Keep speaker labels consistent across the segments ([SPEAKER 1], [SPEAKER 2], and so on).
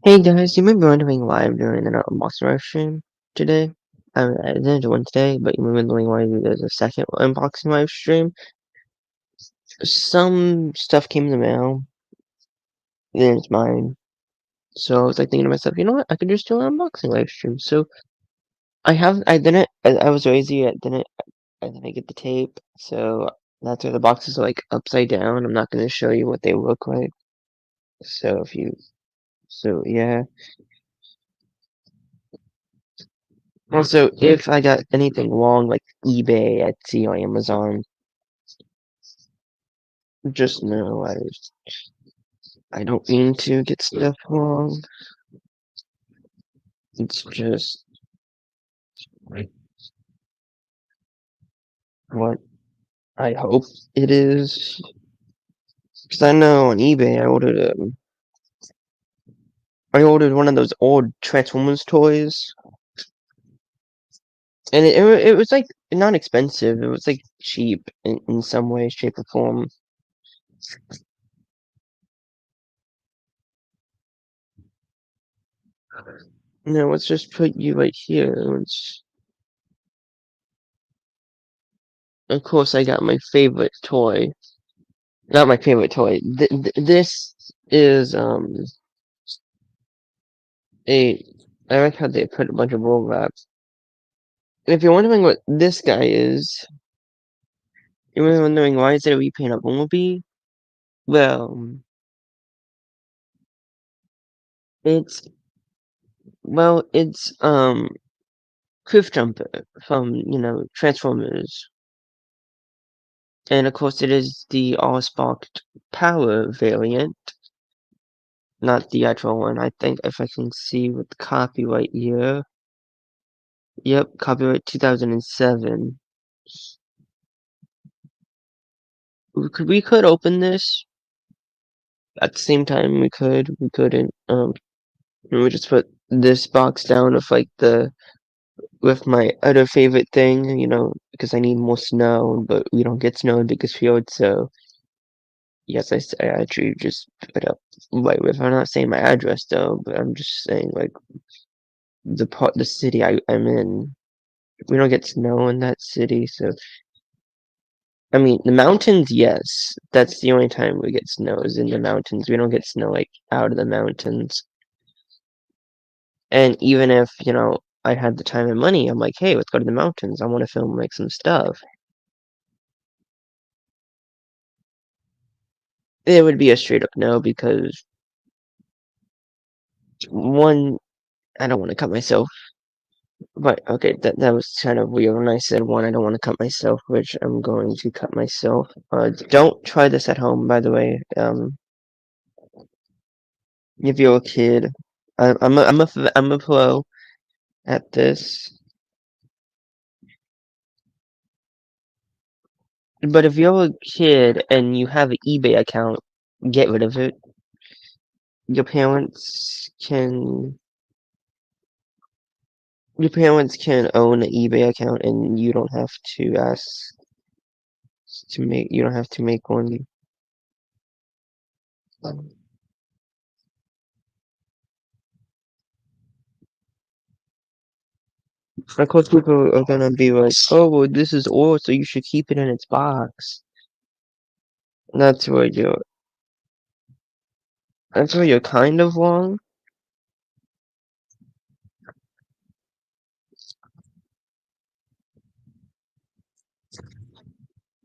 [SPEAKER 1] Hey guys, you may be wondering why I'm doing an unboxing live stream today. I didn't do one today, but you may be wondering why there's a second unboxing live stream. Some stuff came in the mail, and it's mine. So I was like thinking to myself, you know what, I could just do an unboxing live stream. So I was lazy, I didn't get the tape, so that's why the boxes are like upside down. I'm not going to show you what they look like. So yeah. Also, if I got anything wrong, like eBay, Etsy, or Amazon, just know I don't mean to get stuff wrong. It's just what I hope it is. Because I know on eBay I ordered one of those old Transformers toys, and it was like not expensive. It was like cheap in some way, shape, or form. No, let's just put you right here. Of course, I got my favorite toy. Not my favorite toy. This is a. I like how they put a bunch of roll wraps. And if you're wondering what this guy is, you're wondering why is it a repaint of Bumblebee? Well, it's it's Cliff Jumper from Transformers, and of course it is the Allspark Power variant, not the actual one. I think if I can see with the copyright year. Yep, copyright 2007. We could open this at the same time. We couldn't. We would just put this box down with my other favorite thing, because I need more snow, but we don't get snow in Bakersfield, so yes, I actually just put up right with. I'm not saying my address though, but I'm just saying like the city I'm in. We don't get snow in that city, so I mean, the mountains, yes. That's the only time we get snow is in the mountains. We don't get snow like out of the mountains. And even if, I had the time and money, I'm like, hey, let's go to the mountains. I want to film like some stuff. It would be a straight up no because one, I don't want to cut myself. But okay, that was kind of weird when I said one, I don't want to cut myself, which I'm going to cut myself. Don't try this at home, by the way. If you're a kid, I'm a pro at this. But if you're a kid and you have an eBay account, get rid of it. Your parents can your parents can own an eBay account and you don't have to ask you don't have to make one. Of course people are gonna be like, oh well this is old so you should keep it in its box. That's where you're kind of wrong.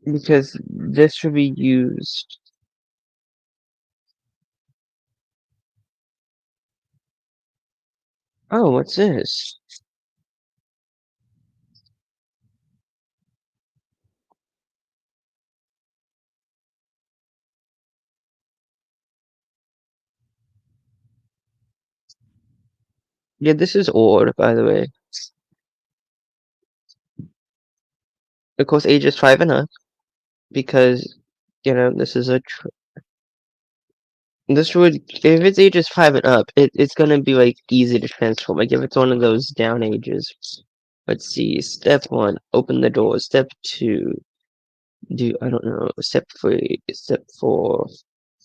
[SPEAKER 1] Because this should be used. Oh, what's this? Yeah, this is old, by the way. Of course, ages 5 and up, because, this is this would, if it's ages 5 and up, it's gonna be, like, easy to transform. Like, if it's one of those down ages. Let's see, step 1, open the door. Step 2, I don't know, step 3, step 4,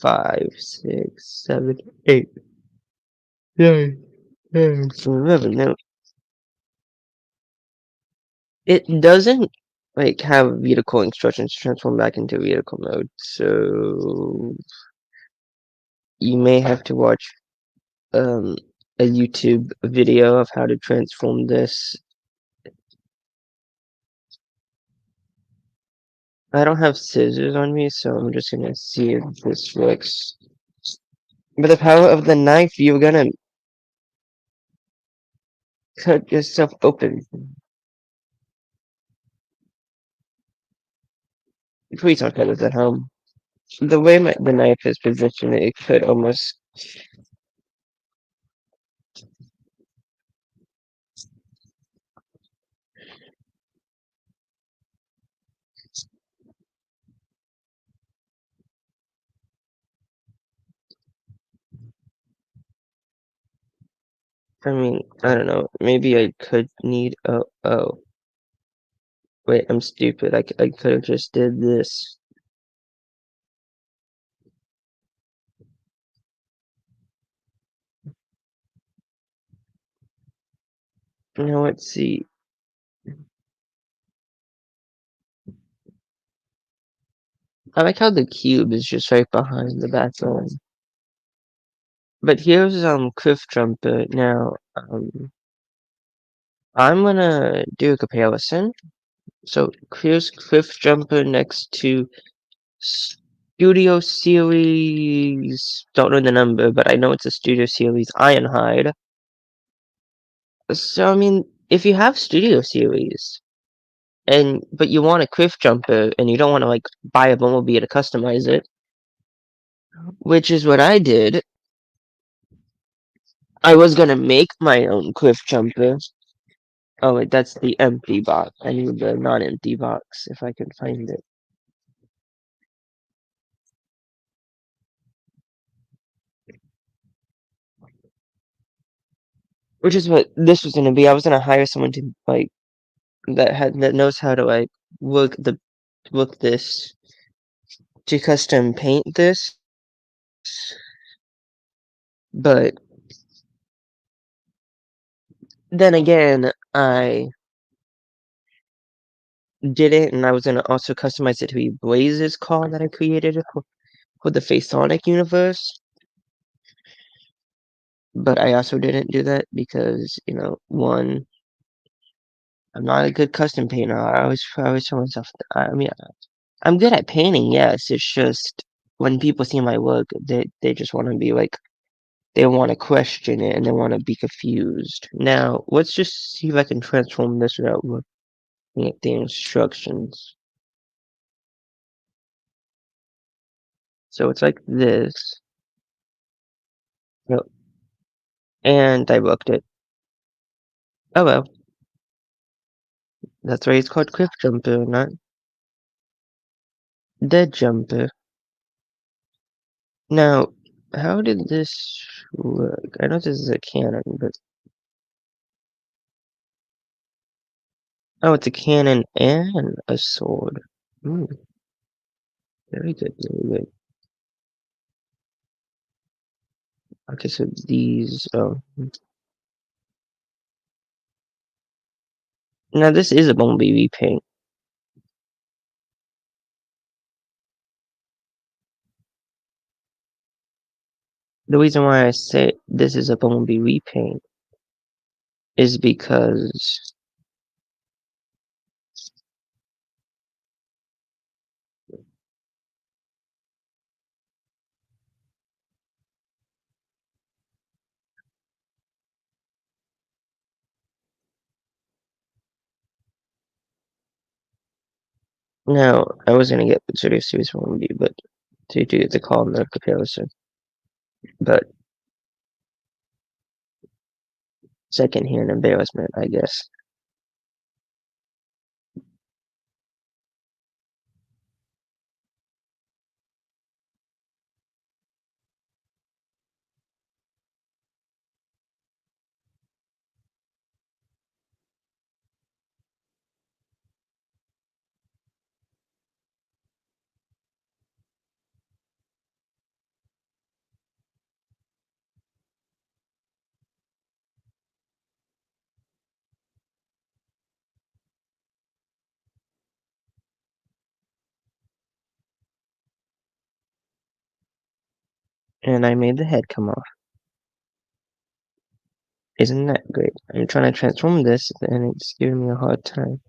[SPEAKER 1] 5, 6, 7, 8, Yeah. Yeah. No, it doesn't like have vehicle instructions to transform back into vehicle mode, so you may have to watch um a YouTube video of how to transform this. I don't have scissors on me, so I'm just gonna see if this works. But the power of the knife, you're gonna cut yourself open. Please don't cut this at home. The way the knife is positioned, it could almost. I mean, I don't know. Maybe I could need. Oh. Wait, I'm stupid. I could have just did this. Now let's see. I like how the cube is just right behind the backbone. But here's Cliff Jumper. Now I'm gonna do a comparison. So here's Cliff Jumper next to Studio Series. Don't know the number, but I know it's a Studio Series Ironhide. So I mean, if you have Studio Series but you want a Cliff Jumper and you don't want to like buy a Bumblebee to customize it, which is what I did. I was gonna make my own Cliff Jumper. Oh wait, that's the empty box. I need the non-empty box if I can find it. Which is what this was gonna be. I was gonna hire someone to like that knows how to like work this to custom paint this. But then again, I did it, and I was gonna also customize it to be Blaze's car that I created for the Sonic universe. But I also didn't do that because, one, I'm not a good custom painter. I always tell myself, I mean, I'm good at painting, yes. It's just when people see my work, they just want to be like, they want to question it and they want to be confused. Now, let's just see if I can transform this without looking at the instructions. So it's like this. Yep. And I booked it. Oh well. That's why it's called Quick Jumper, not Dead Jumper. Now, how did this work? I know this is a cannon, but oh, it's a cannon and a sword. Hmm, very good, very good. Okay, so these. Oh, now this is a Bumblebee repaint. The reason why I say this is a Bumblebee repaint is because now I was gonna get Studio Series Bumblebee, but to do the color comparison, but secondhand embarrassment, I guess. And I made the head come off. Isn't that great? I'm trying to transform this and it's giving me a hard time.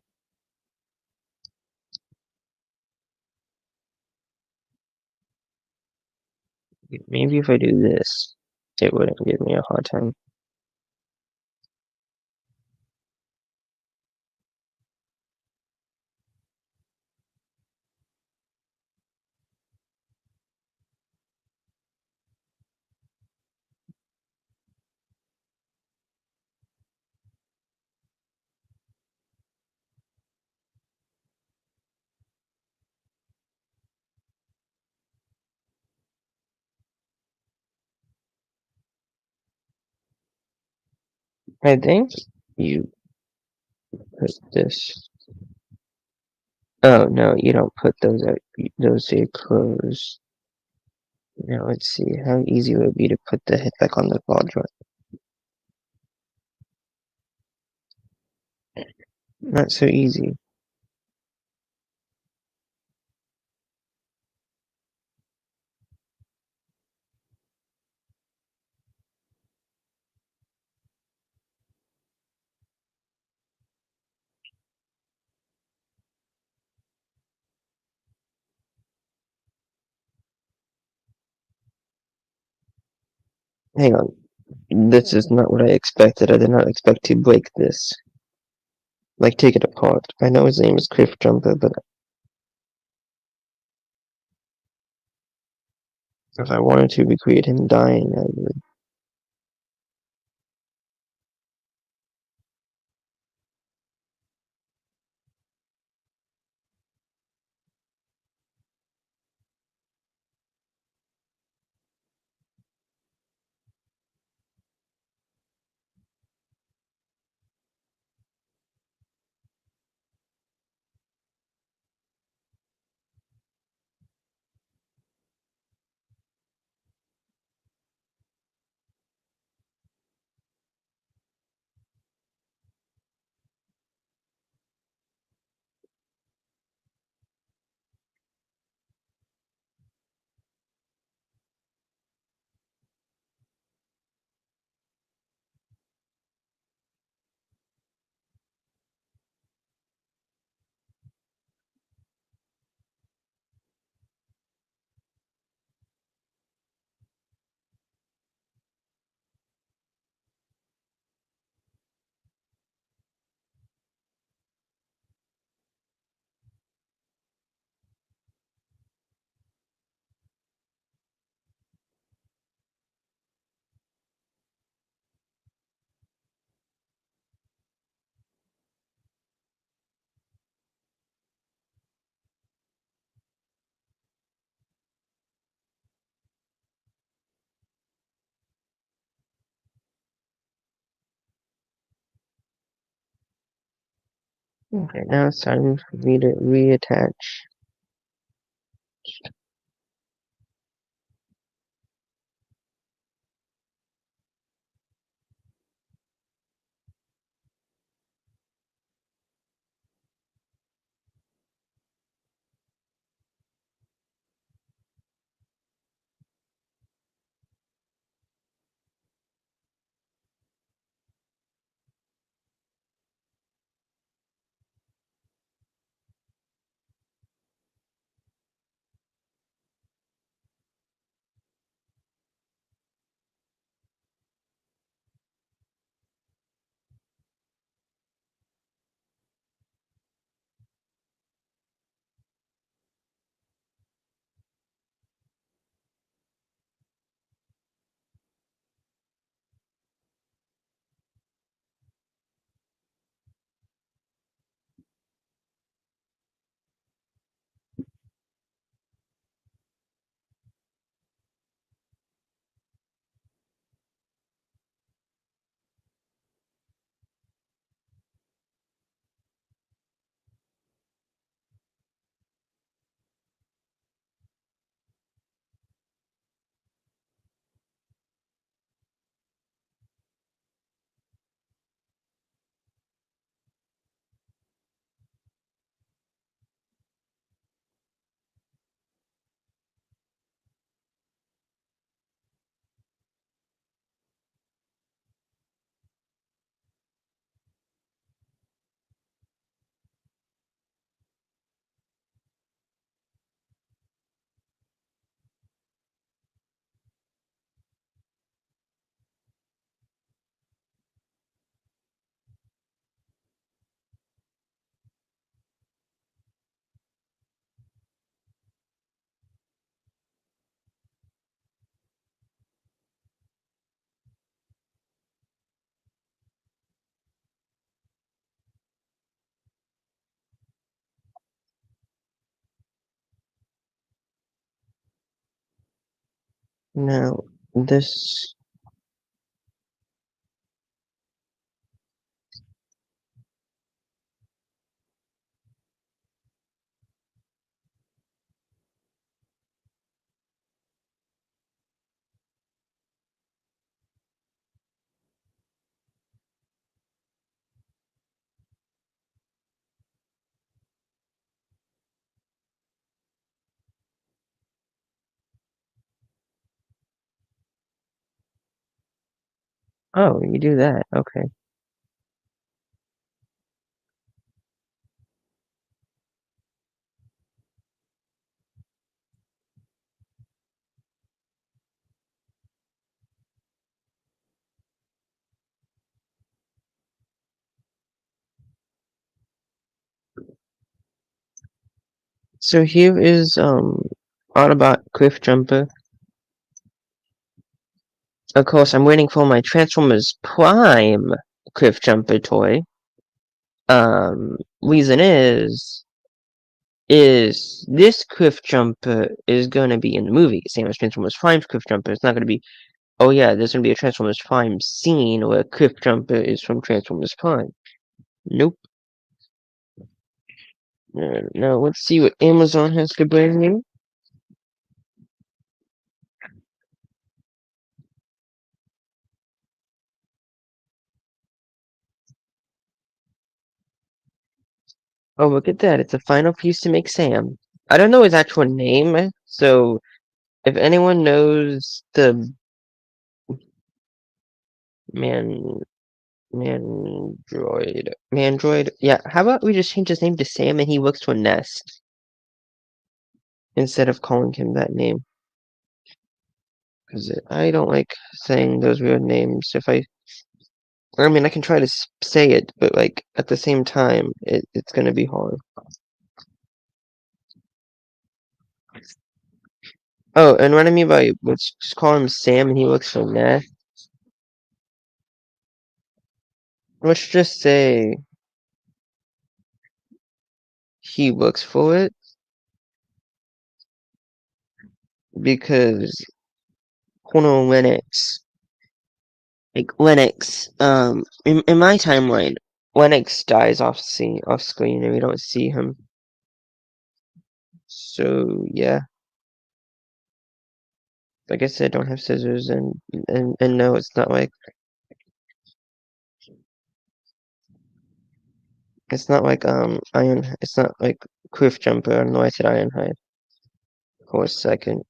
[SPEAKER 1] Maybe if I do this, it wouldn't give me a hard time. I think you put this. Oh no, you don't put those out. Those say close. Now let's see how easy it would be to put the head back on the ball joint. Not so easy. Hang on. This is not what I expected. I did not expect to break this. Like, take it apart. I know his name is Cliff Jumper, but if I wanted to recreate him dying, I would. Okay, now it's time for me to reattach. Now, this... Oh, you do that. Okay. So here is Autobot Cliffjumper. Of course, I'm waiting for my Transformers Prime Cliffjumper toy. Reason is this Cliffjumper is gonna be in the movie, same as Transformers Prime's Cliffjumper. It's not gonna be, oh yeah, there's gonna be a Transformers Prime scene where Cliffjumper is from Transformers Prime. Nope. Now let's see what Amazon has to bring me. Oh, look at that. It's a final piece to make Sam. I don't know his actual name, so if anyone knows the man Mandroid, yeah, how about we just change his name to Sam and he works for Nest instead of calling him that name? Because I don't like saying those weird names. I mean, I can try to say it, but like at the same time, it's gonna be hard. Oh, and what I mean by let's just call him Sam and he works for Nest. Let's just say he works for it because Cornel Lennox, like Lennox, in my timeline, Lennox dies off screen, and we don't see him. So yeah, like I said, don't have scissors, and no, it's not like it's not like Cliffjumper. I don't know why I said Ironhide for a second.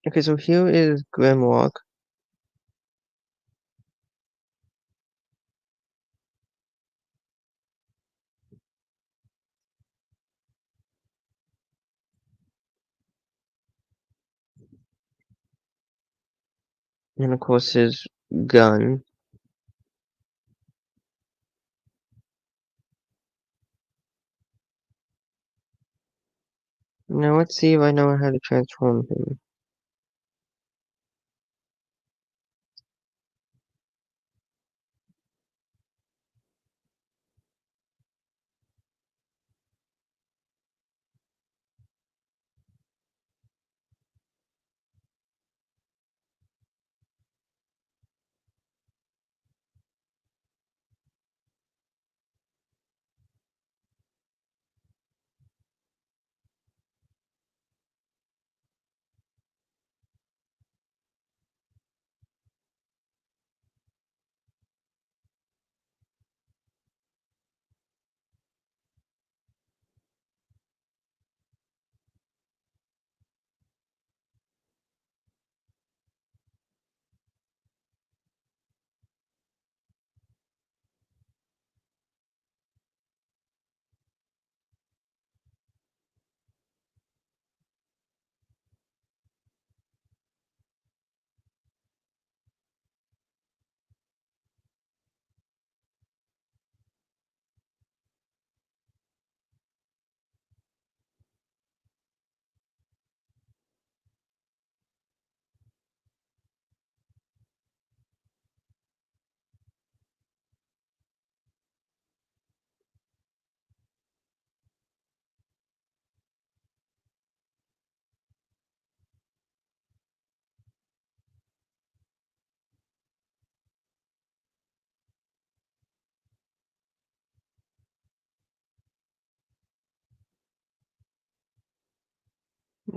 [SPEAKER 1] Okay, so here is Grimlock. And of course his gun. Now let's see if I know how to transform him.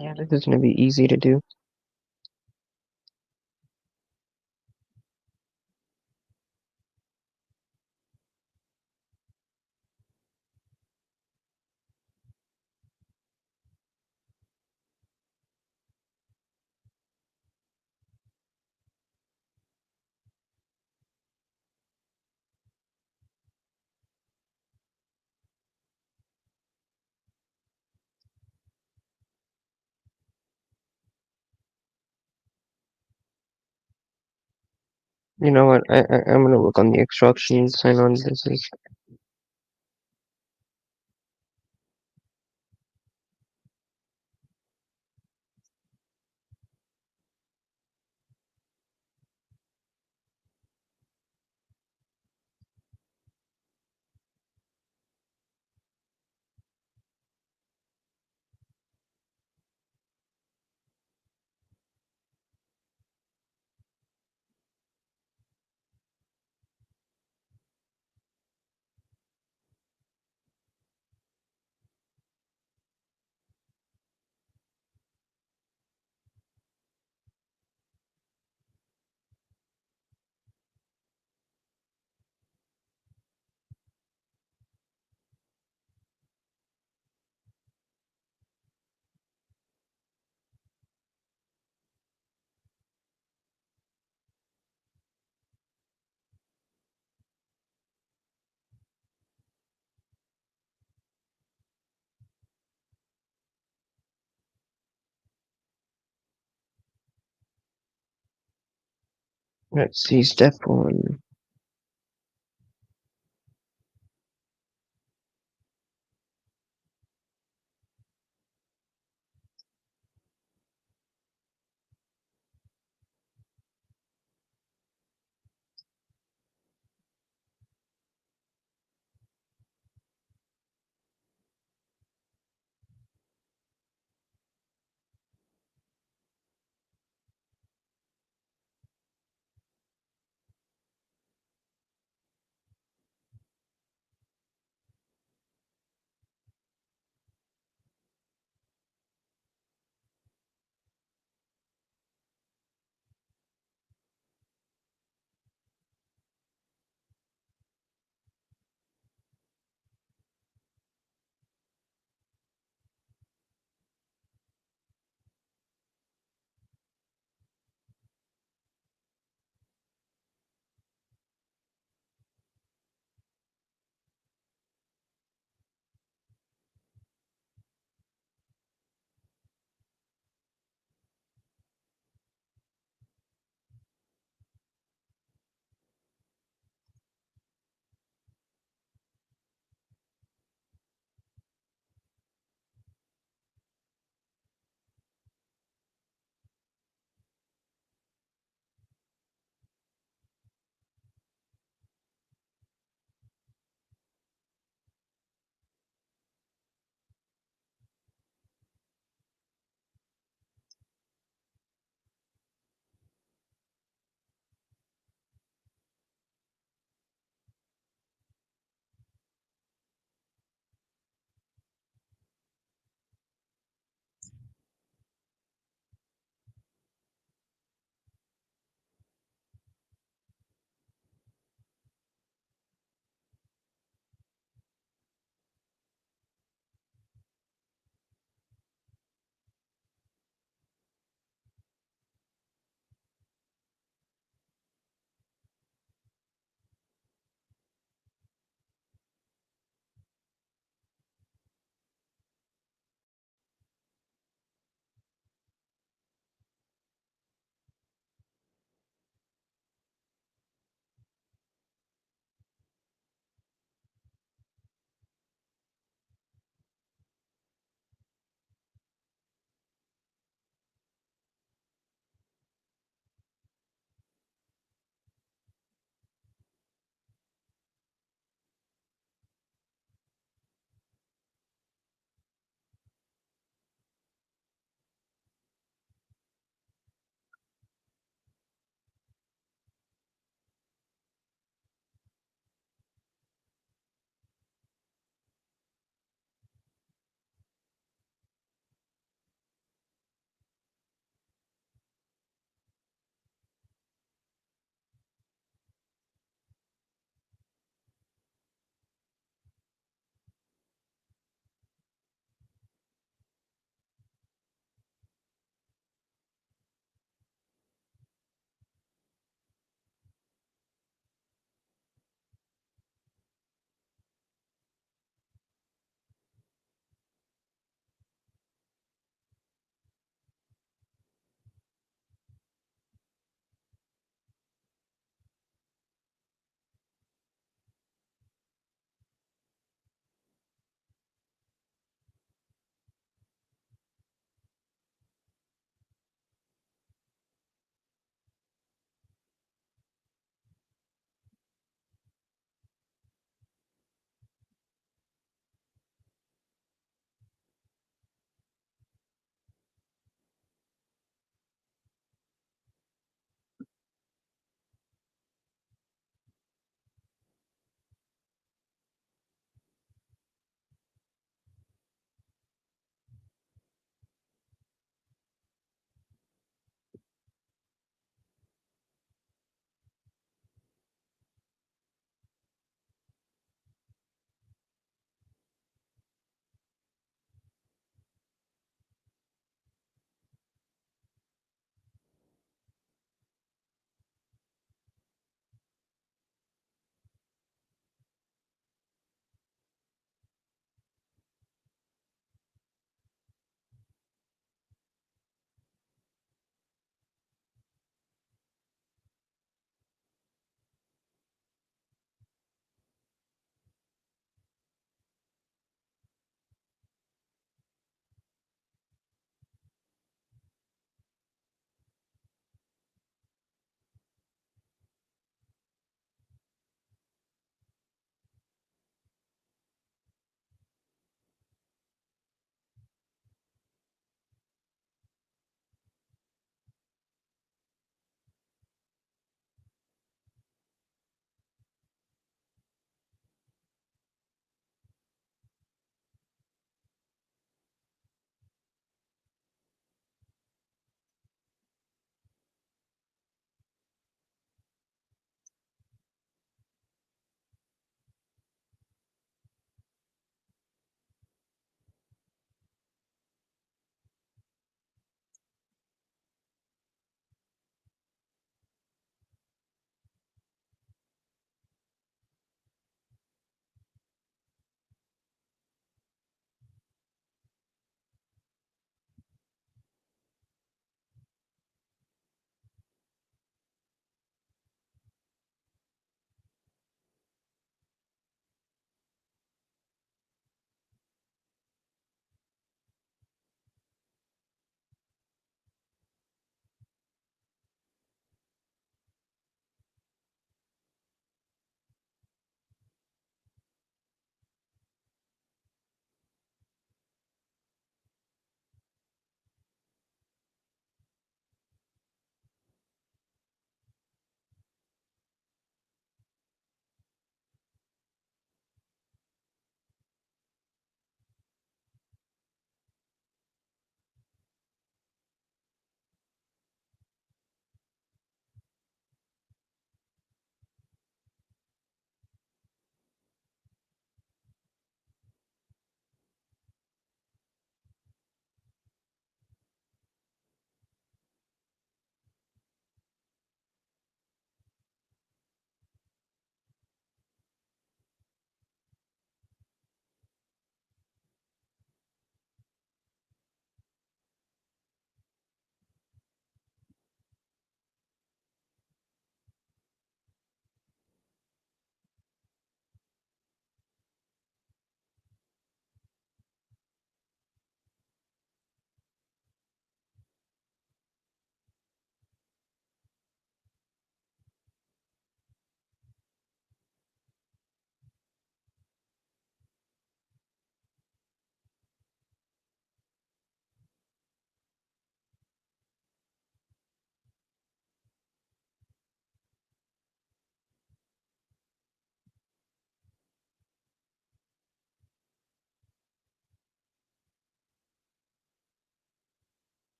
[SPEAKER 1] Yeah, this is gonna be easy to do. You know what? I'm gonna look on the instructions. Hang on, this is let's see, step one.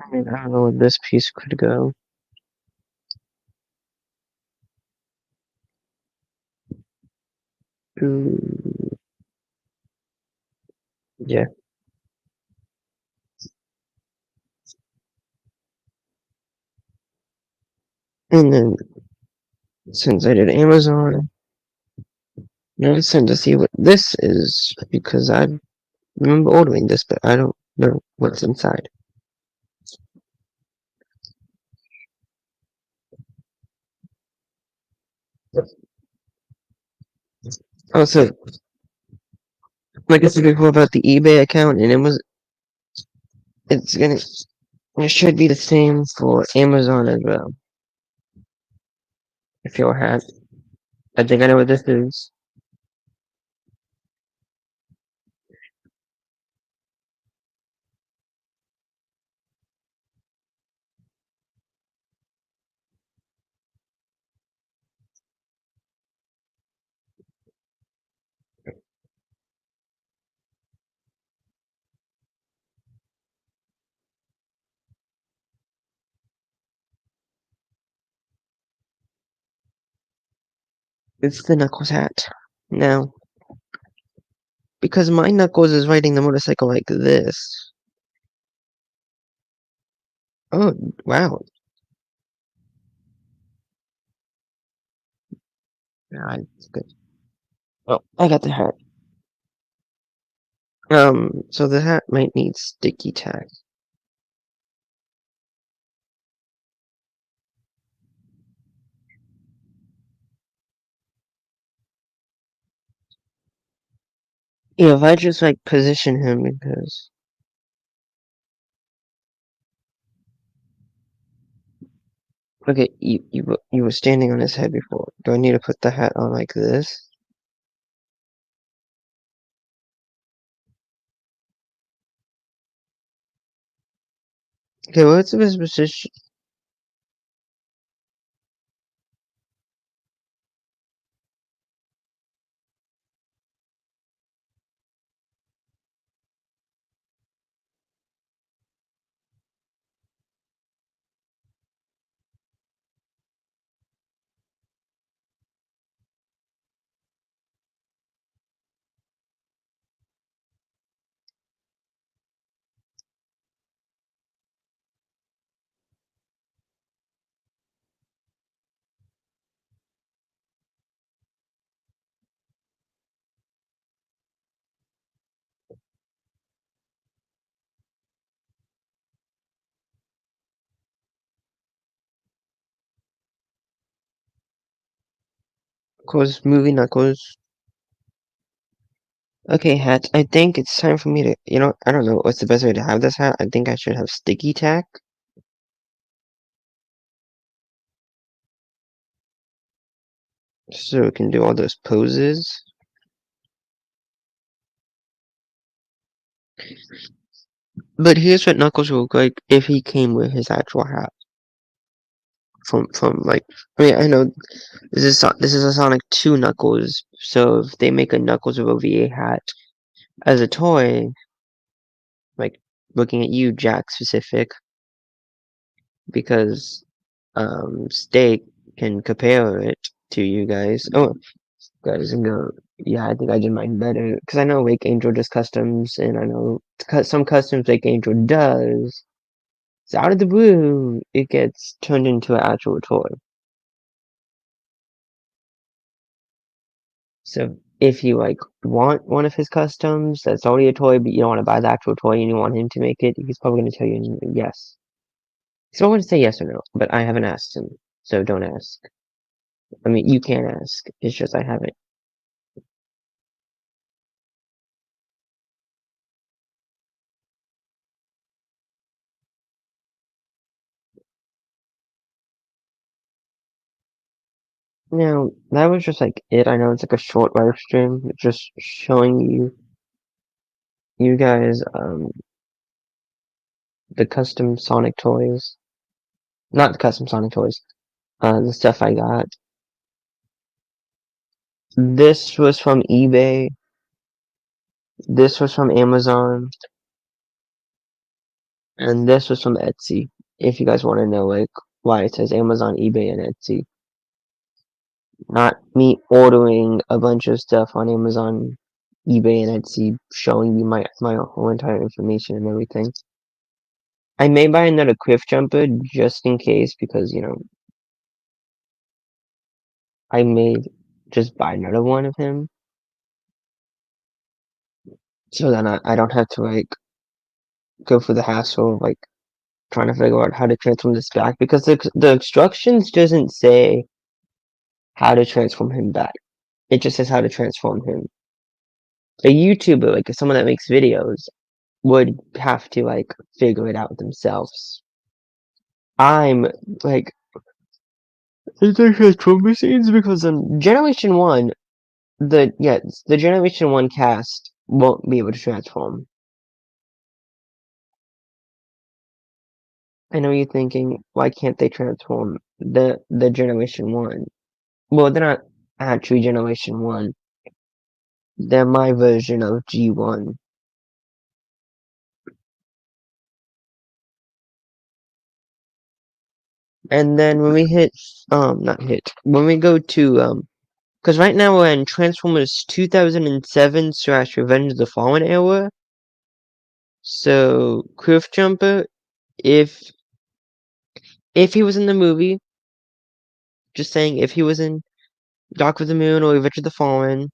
[SPEAKER 1] I mean, I don't know where this piece could go. Ooh, yeah. And then since I did Amazon, now it's time to see what this is because I remember ordering this, but I don't know what's inside. Also, like I said before about the eBay account, and it should be the same for Amazon as well. If you're hat, I think I know what this is. It's the Knuckles hat. Now, because my Knuckles is riding the motorcycle like this. Oh, wow. Yeah, it's good. Oh, I got the hat. So the hat might need sticky tack. Yeah, if I just like position him because okay, you were standing on his head before. Do I need to put the hat on like this? Okay, what's his position? Cause movie Knuckles. Okay, hat. I think it's time for me to. I don't know what's the best way to have this hat. I think I should have sticky tack so it can do all those poses. But here's what Knuckles would look like if he came with his actual hat. From like, I mean, I know this is a Sonic 2 Knuckles, so if they make a Knuckles with OVA hat as a toy, like looking at you, Jack specific, because Steak can compare it to you guys. Oh, guys, and go. Yeah, I think I did mine better because I know Wake Angel does customs, and I know some customs Wake Angel does. So out of the blue, it gets turned into an actual toy. So if you like want one of his customs that's already a toy, but you don't want to buy the actual toy and you want him to make it, he's probably going to tell you yes. He's probably going to say yes or no, but I haven't asked him, so don't ask. I mean, you can ask. It's just I haven't. Now that was just like it. I know it's like a short live stream, just showing you guys the custom Sonic toys, not the custom Sonic toys, the stuff I got. This was from eBay. This was from Amazon. And this was from Etsy. If you guys want to know, like, why it says Amazon, eBay, and Etsy. Not me ordering a bunch of stuff on Amazon, eBay, and Etsy, showing you my whole entire information and everything. I may buy another Cliffjumper just in case, because, you know, I may just buy another one of him. So then I don't have to, like, go through the hassle of, like, trying to figure out how to transform this back, because the instructions doesn't say how to transform him back. It just says how to transform him. A YouTuber, like someone that makes videos, would have to, like, figure it out themselves. I'm like, it's a transformer scenes because Generation 1, the Generation 1 cast won't be able to transform. I know you're thinking, why can't they transform the Generation 1? Well, they're not actually Generation 1. They're my version of G1. And then when we hit, not hit, when we go to, because right now we're in Transformers 2007 / Revenge of the Fallen era. So, Cliffjumper, if he was in the movie, just saying, if he was in Dark of the Moon or Revenge of the Fallen,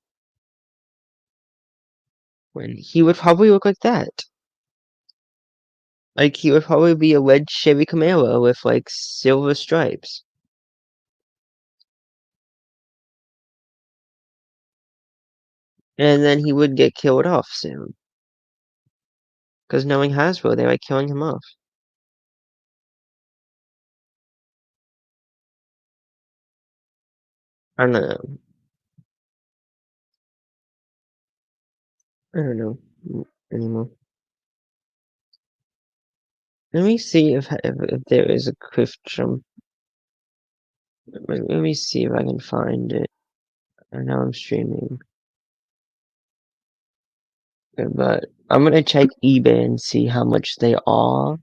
[SPEAKER 1] when he would probably look like that. Like, he would probably be a red Chevy Camaro with, like, silver stripes. And then he would get killed off soon. Because knowing Hasbro, they're, like, killing him off. I don't know. I don't know anymore. Let me see if there is a cliff jump. Let me see if I can find it. I know I'm streaming. But I'm gonna check eBay and see how much they are,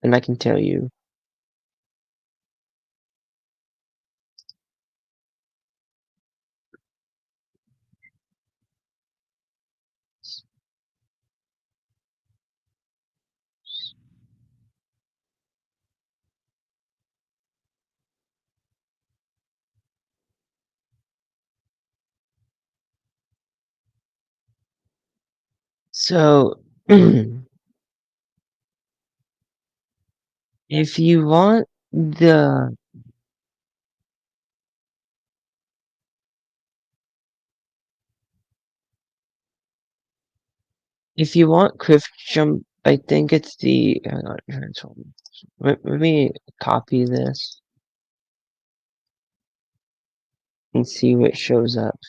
[SPEAKER 1] and I can tell you. So, if you want the cliff jump, I think it's the. Hang on, transform. Let me copy this and see what shows up.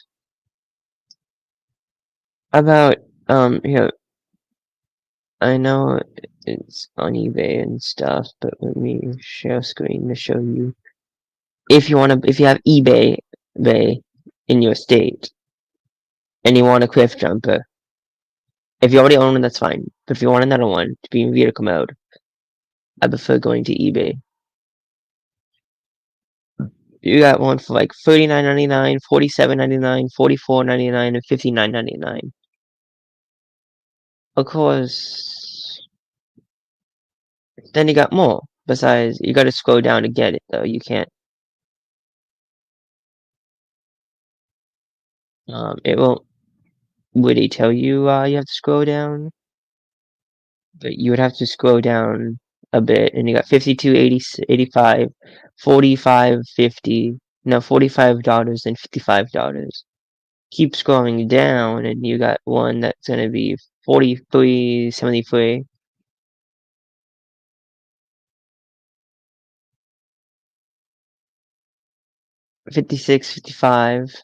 [SPEAKER 1] About here, I know it's on eBay and stuff, but let me share screen to show you. If you have eBay in your state, and you want a cliff jumper, if you already own one, that's fine. But if you want another one to be in vehicle mode, I prefer going to eBay. You got one for like $39.99, $47.99, $44.99, and $59.99. Of course, then you got more. Besides, you gotta scroll down to get it, though. You can't. It won't really tell you you have to scroll down, but you would have to scroll down a bit, and you got 52, 80, 85, 45, 50, no, $45 and $55. Keep scrolling down, and you got one that's gonna be 43.73. 56, 55,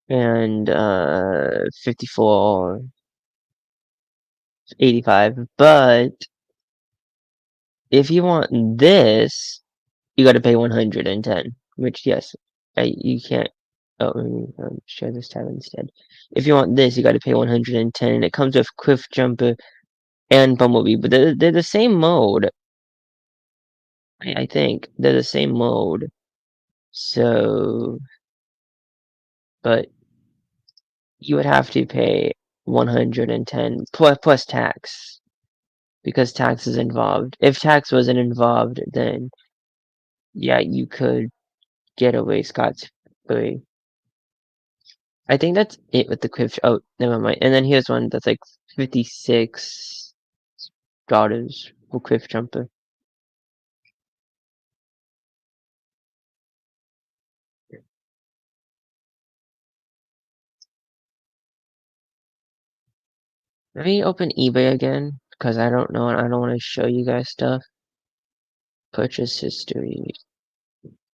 [SPEAKER 1] and 54, 85. But if you want this, you got to pay 110. Which, yes, you can't. Oh, let me share this tab instead. If you want this, you got to pay 110, and it comes with Cliff Jumper and Bumblebee, but they're the same mode. I think they're the same mode. So, but you would have to pay 110 plus tax because tax is involved. If tax wasn't involved, then yeah, you could get away scot-free. I think that's it with the Cliff. Oh, never mind. And then here's one that's like $56 for Cliff Jumper. Let me open eBay again because I don't know and I don't want to show you guys stuff. Purchase history.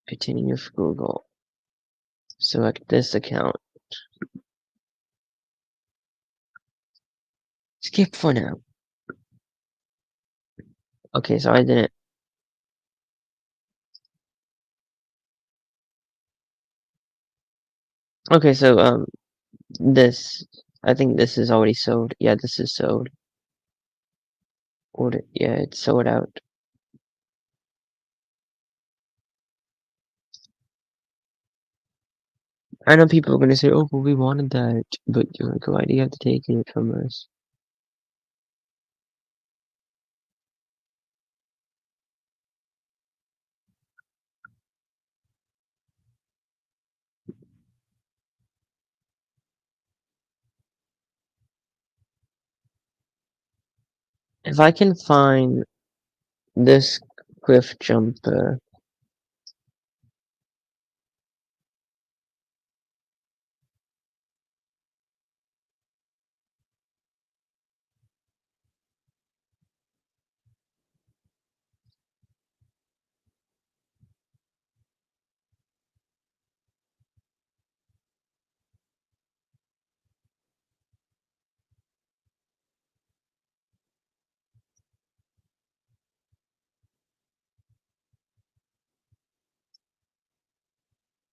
[SPEAKER 1] Continue with Google. Select this account. Skip for now. Okay, so I didn't. Okay, so this. I think this is already sold. Yeah, this is sold. Order. Yeah, it's sold out. I know people are gonna say, "Oh, but we wanted that," but you're like, "Why do you have to take it from us?" If I can find this Cliff Jumper.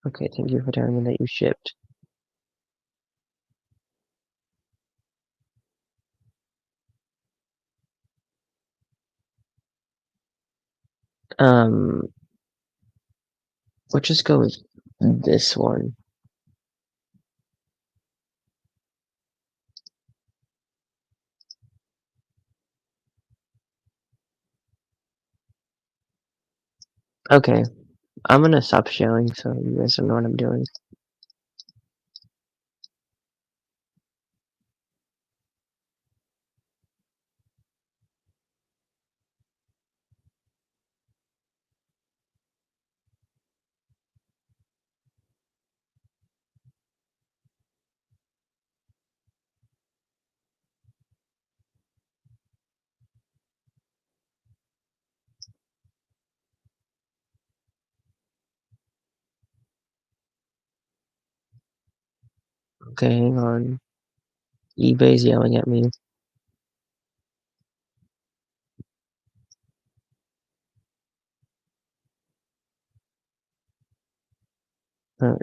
[SPEAKER 1] Okay, thank you for telling me that you shipped. We'll just go with this one. Okay, I'm gonna stop sharing so you guys don't know what I'm doing. Okay, hang on. eBay's yelling at me.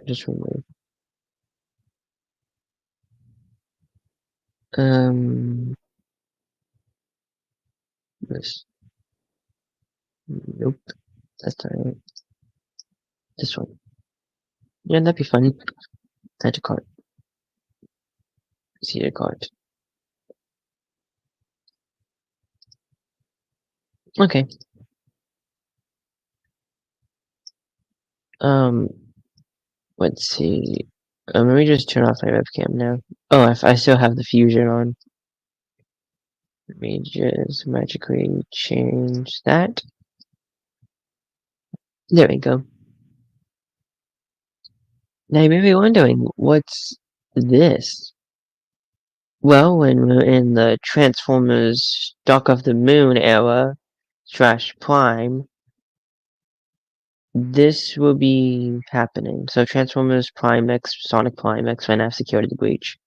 [SPEAKER 1] Just remove. This. Nope, that's not it. This one. Yeah, that'd be fun. Add to cart. See the cart. Okay. Um, let's see. Let me just turn off my webcam now. Oh, I still have the fusion on. Let me just magically change that. There we go. Now you may be wondering, what's this? Well, when we're in the Transformers Dark of the Moon era, / Prime, this will be happening. So Transformers Prime X, Sonic Prime X, FNAF Security Breach.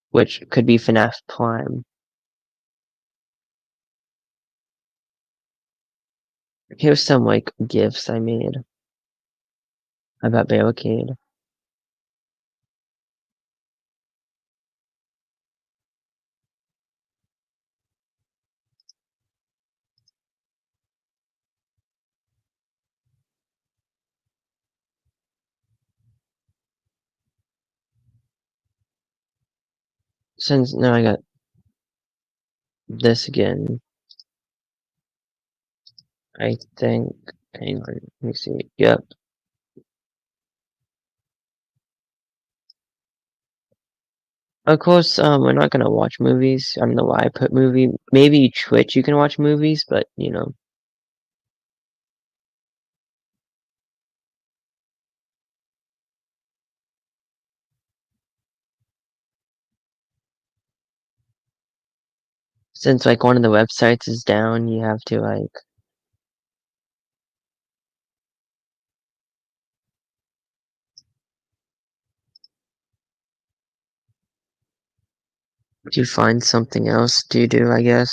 [SPEAKER 1] Which could be FNAF Prime. Here's some, like, GIFs I made about Barricade. Since now I got this again, I think. Hang on, let me see. Yep. Of course, we're not gonna watch movies. I don't know why I put movie. Maybe Twitch you can watch movies, but you know. Since like one of the websites is down, you have to like to find something else to do, I guess.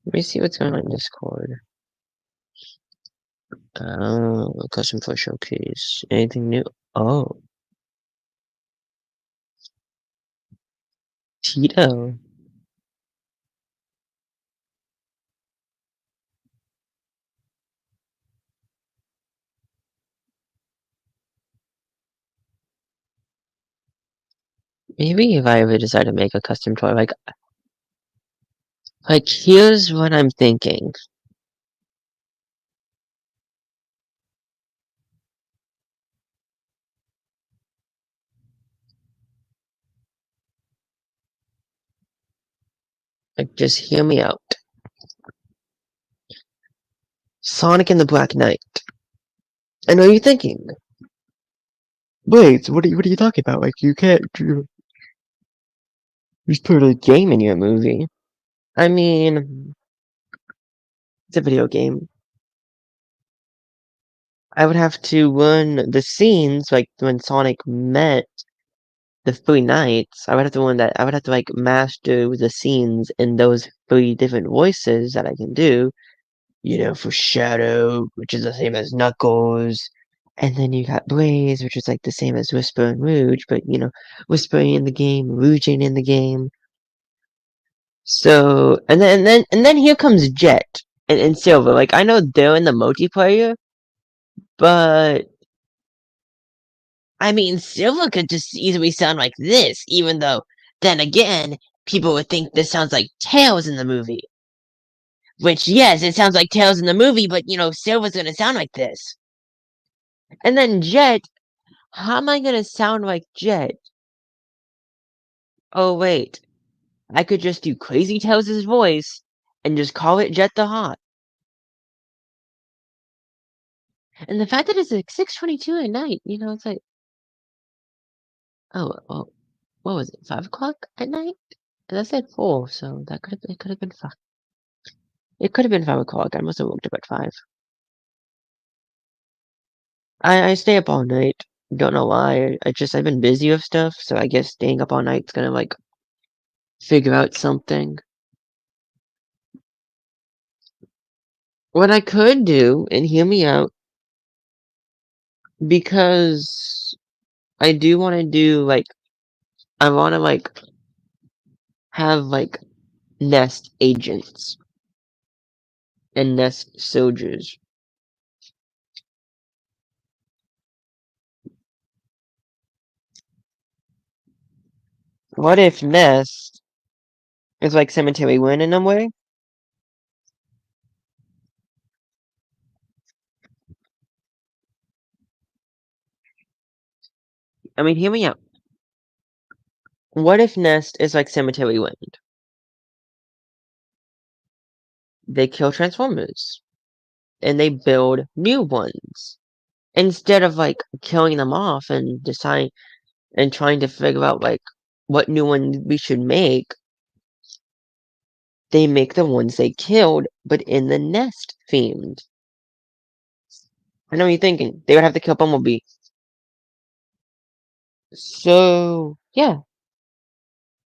[SPEAKER 1] Let me see what's going on in Discord. Custom for showcase. Anything new? Oh, Tito. Maybe if I ever decide to make a custom toy, like here's what I'm thinking. Like, just hear me out. Sonic and the Black Knight. I know you're thinking. Wait, what are you talking about? Like, you can't just put a game in your movie. I mean, it's a video game. I would have to learn the scenes, like when Sonic met the three knights. I would have to like master the scenes in those three different voices that I can do. You know, for Shadow, which is the same as Knuckles. And then you got Blaze, which is like the same as Whisper and Rouge, but you know, Whispering in the game, Rouge ain't in the game. So, and then here comes Jet and Silver. Like, I know they're in the multiplayer, but I mean, Silver could just easily sound like this, even though, then again, people would think this sounds like Tails in the movie. Which, yes, it sounds like Tails in the movie, but you know, Silver's gonna sound like this. And then Jet, how am I gonna sound like Jet? Oh, wait, I could just do Crazy Tails' voice and just call it Jet the Hot. And the fact that it's like 6:22 at night, you know, it's like, oh, well, what was it, 5 o'clock at night? And I said 4, so it could have been 5. It could have been 5 o'clock. I must have woke up at 5. I stay up all night. Don't know why. I've been busy with stuff, so I guess staying up all night's gonna like figure out something. What I could do, and hear me out, because I do want to do like I want to like have like nest agents and nest soldiers. What if Nest is like Cemetery Win in a way? I mean, hear me out. What if Nest is like Cemetery Wind? They kill Transformers and they build new ones. Instead of like killing them off and decide and trying to figure out like what new one we should make, they make the ones they killed, but in the Nest themed. I know what you're thinking. They would have to kill Bumblebee. So yeah.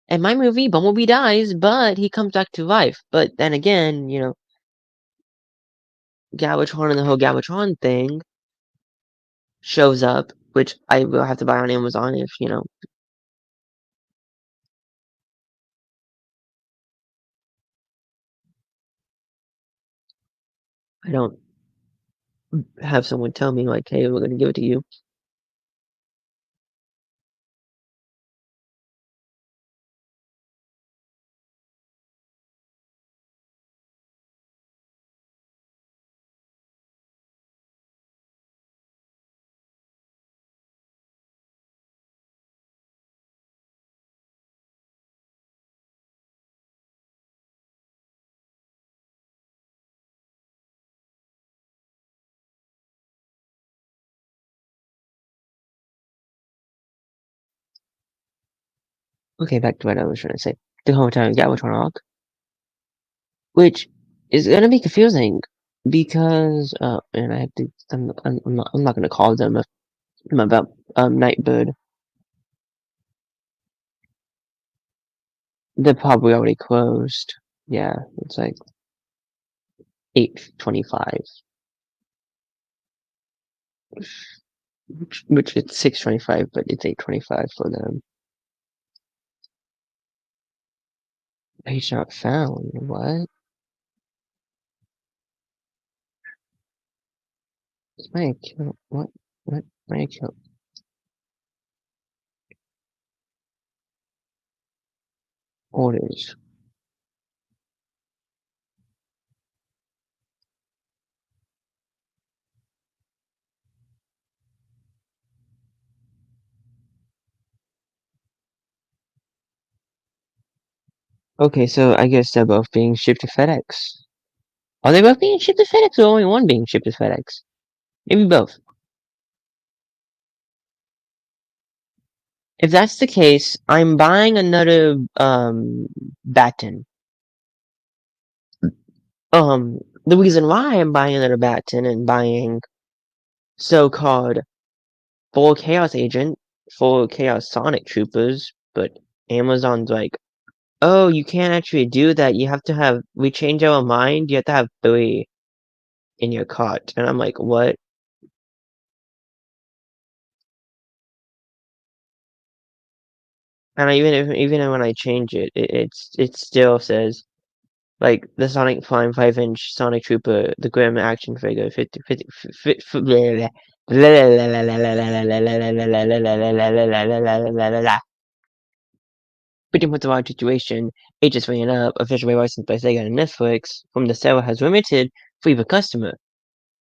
[SPEAKER 1] In my movie, Bumblebee dies, but he comes back to life. But then again, you know, Galvatron and the whole Galvatron thing shows up, which I will have to buy on Amazon if, you know. I don't have someone tell me like, hey, we're gonna give it to you. Okay, back to what I was trying to say. The Hometown Galvatron arc, which is gonna be confusing because and I have to. I'm not gonna call them about Nightbird. They're probably already closed. Yeah, it's like 8:25, which it's 6:25, but it's 8:25 for them. Page not found. What? Is my account? What? What? My account? Orders. Okay, so I guess they're both being shipped to FedEx. Are they both being shipped to FedEx, or only one being shipped to FedEx? Maybe both. If that's the case, I'm buying another baton. The reason why I'm buying another baton and buying so-called full Chaos Agent, full Chaos Sonic Troopers, but Amazon's like, oh, you can't actually do that. You have to have, we change our mind. You have to have 3 in your cart. And I'm like, what? And even when I change it, it still says like the Sonic Prime 5-inch Sonic Trooper, the Grim action figure, 50, 50, 50, pretty much the right situation. It just ran up, officially licensed by Sega and Netflix. From the seller has limited, free per customer.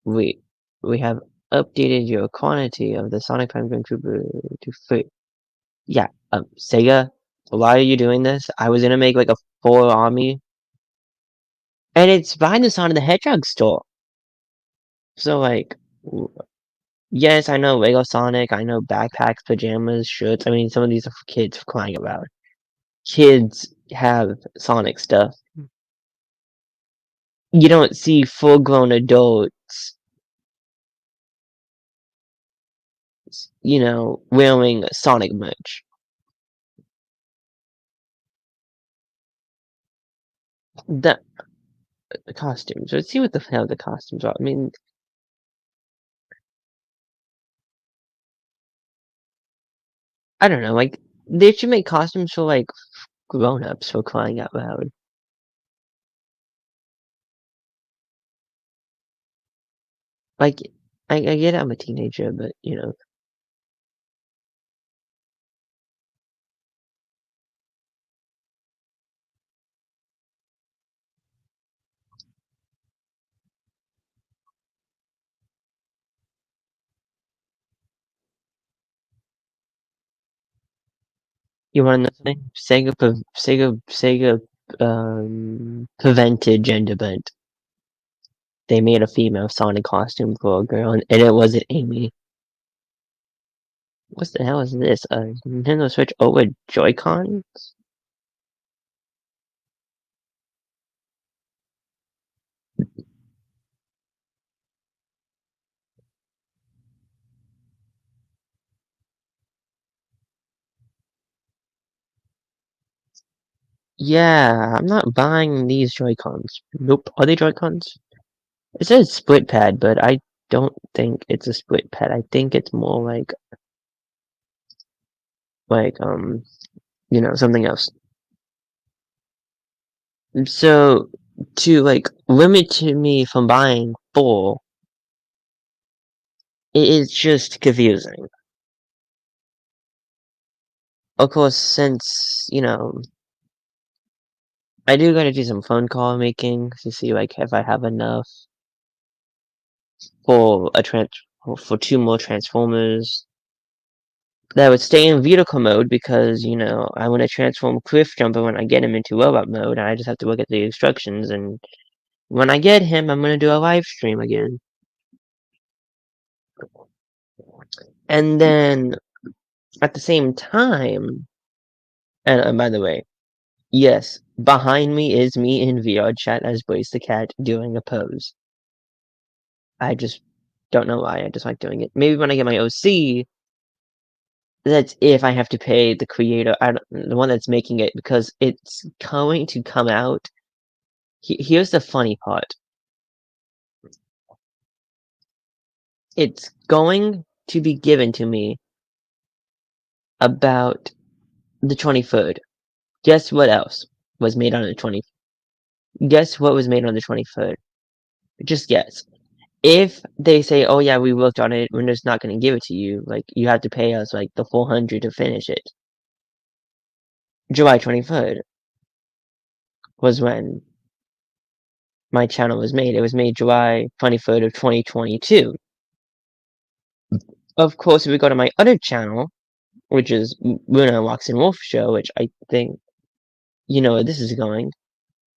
[SPEAKER 1] We we have updated your quantity of the Sonic Prime Grim Trooper to free. Yeah, Sega, why are you doing this? I was gonna make like a full army, and it's behind the Sonic the Hedgehog store. So like, yes, I know Lego Sonic, I know backpacks, pajamas, shirts. I mean, some of these are for kids, for crying out loud. Kids have Sonic stuff. You don't see full-grown adults, you know, wearing Sonic merch. The costumes. Let's see what the hell the costumes are. I mean, I don't know. Like, they should make costumes for like grown-ups, for crying out loud. Like, I get I'm a teenager, but you know, you want to know something? Sega prevented gender bent. They made a female Sonic costume for a girl, and it wasn't Amy. What the hell is this? A Nintendo Switch OLED Joy-Con? Yeah, I'm not buying these Joy-Cons. Nope. Are they Joy-Cons? It says split pad, but I don't think it's a split pad. I think it's more like, you know, something else. So, to, like, limit to me from buying 4, it is just confusing. Of course, since, you know, I do gotta do some phone call making to see, like, if I have enough for for 2 more Transformers that would stay in vehicle mode because, you know, I want to transform Cliff Jumper when I get him into robot mode, and I just have to look at the instructions, and when I get him, I'm gonna do a live stream again. And then, at the same time, And by the way, yes, behind me is me in VR chat as Blaze the Cat doing a pose. I just don't know why, I just like doing it. Maybe when I get my OC, that's if I have to pay the creator, the one that's making it, because it's going to come out. Here's the funny part. It's going to be given to me about the 23rd. Guess what else was made on the 20th? Guess what was made on the 23rd? Just guess. If they say, oh yeah, we worked on it, we're just not going to give it to you, like, you have to pay us, like, the 400 to finish it. July 23rd was when my channel was made. It was made July 23rd of 2022. Of course, if we go to my other channel, which is Luna Walks and Wolf Show, which I think you know where this is going.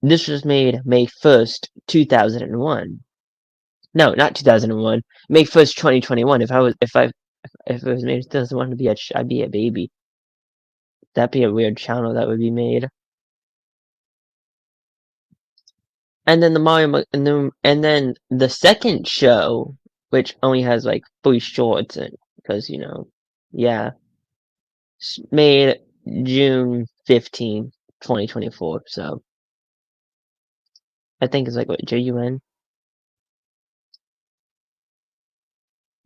[SPEAKER 1] This was made May 1st, 2001. No, not 2001. May 1st, 2021. If it was made in 2001, I'd be a baby. That'd be a weird channel that would be made. And then the Mario, and then the second show, which only has like 3 shorts, and because yeah, made June 15, 2024. So I think it's like what, JUN?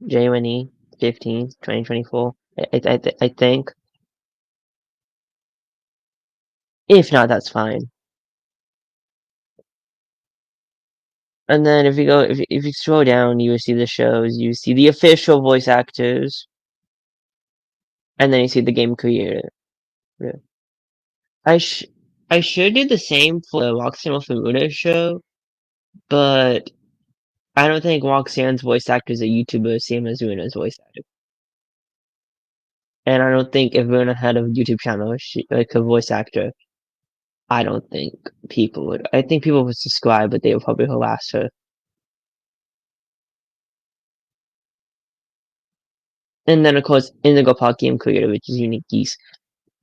[SPEAKER 1] JUNE 15, 2024. I think. If not, that's fine. And then if you scroll down, you will see the shows. You see the official voice actors, and then you see the game creator. Yeah. I should do the same for the Roxanne Wolf show, but I don't think Roxanne's voice actor is a YouTuber same as Luna's voice actor. And I don't think if Luna had a YouTube channel, like a voice actor, I don't think people would. I think people would subscribe, but they would probably harass her. And then of course Indigo Park Game Creator, which is Unique Geese.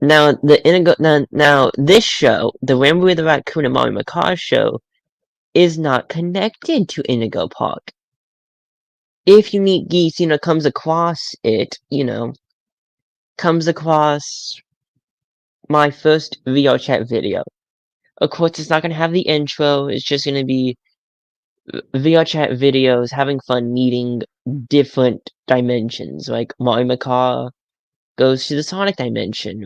[SPEAKER 1] Now this show, the Rambo with the Raccoon and Mario Macaw show, is not connected to Indigo Park. If Unique Geese, comes across it, comes across my first VR chat video. Of course, it's not gonna have the intro. It's just gonna be VR chat videos having fun, meeting different dimensions. Like Mario Macaw goes to the Sonic dimension.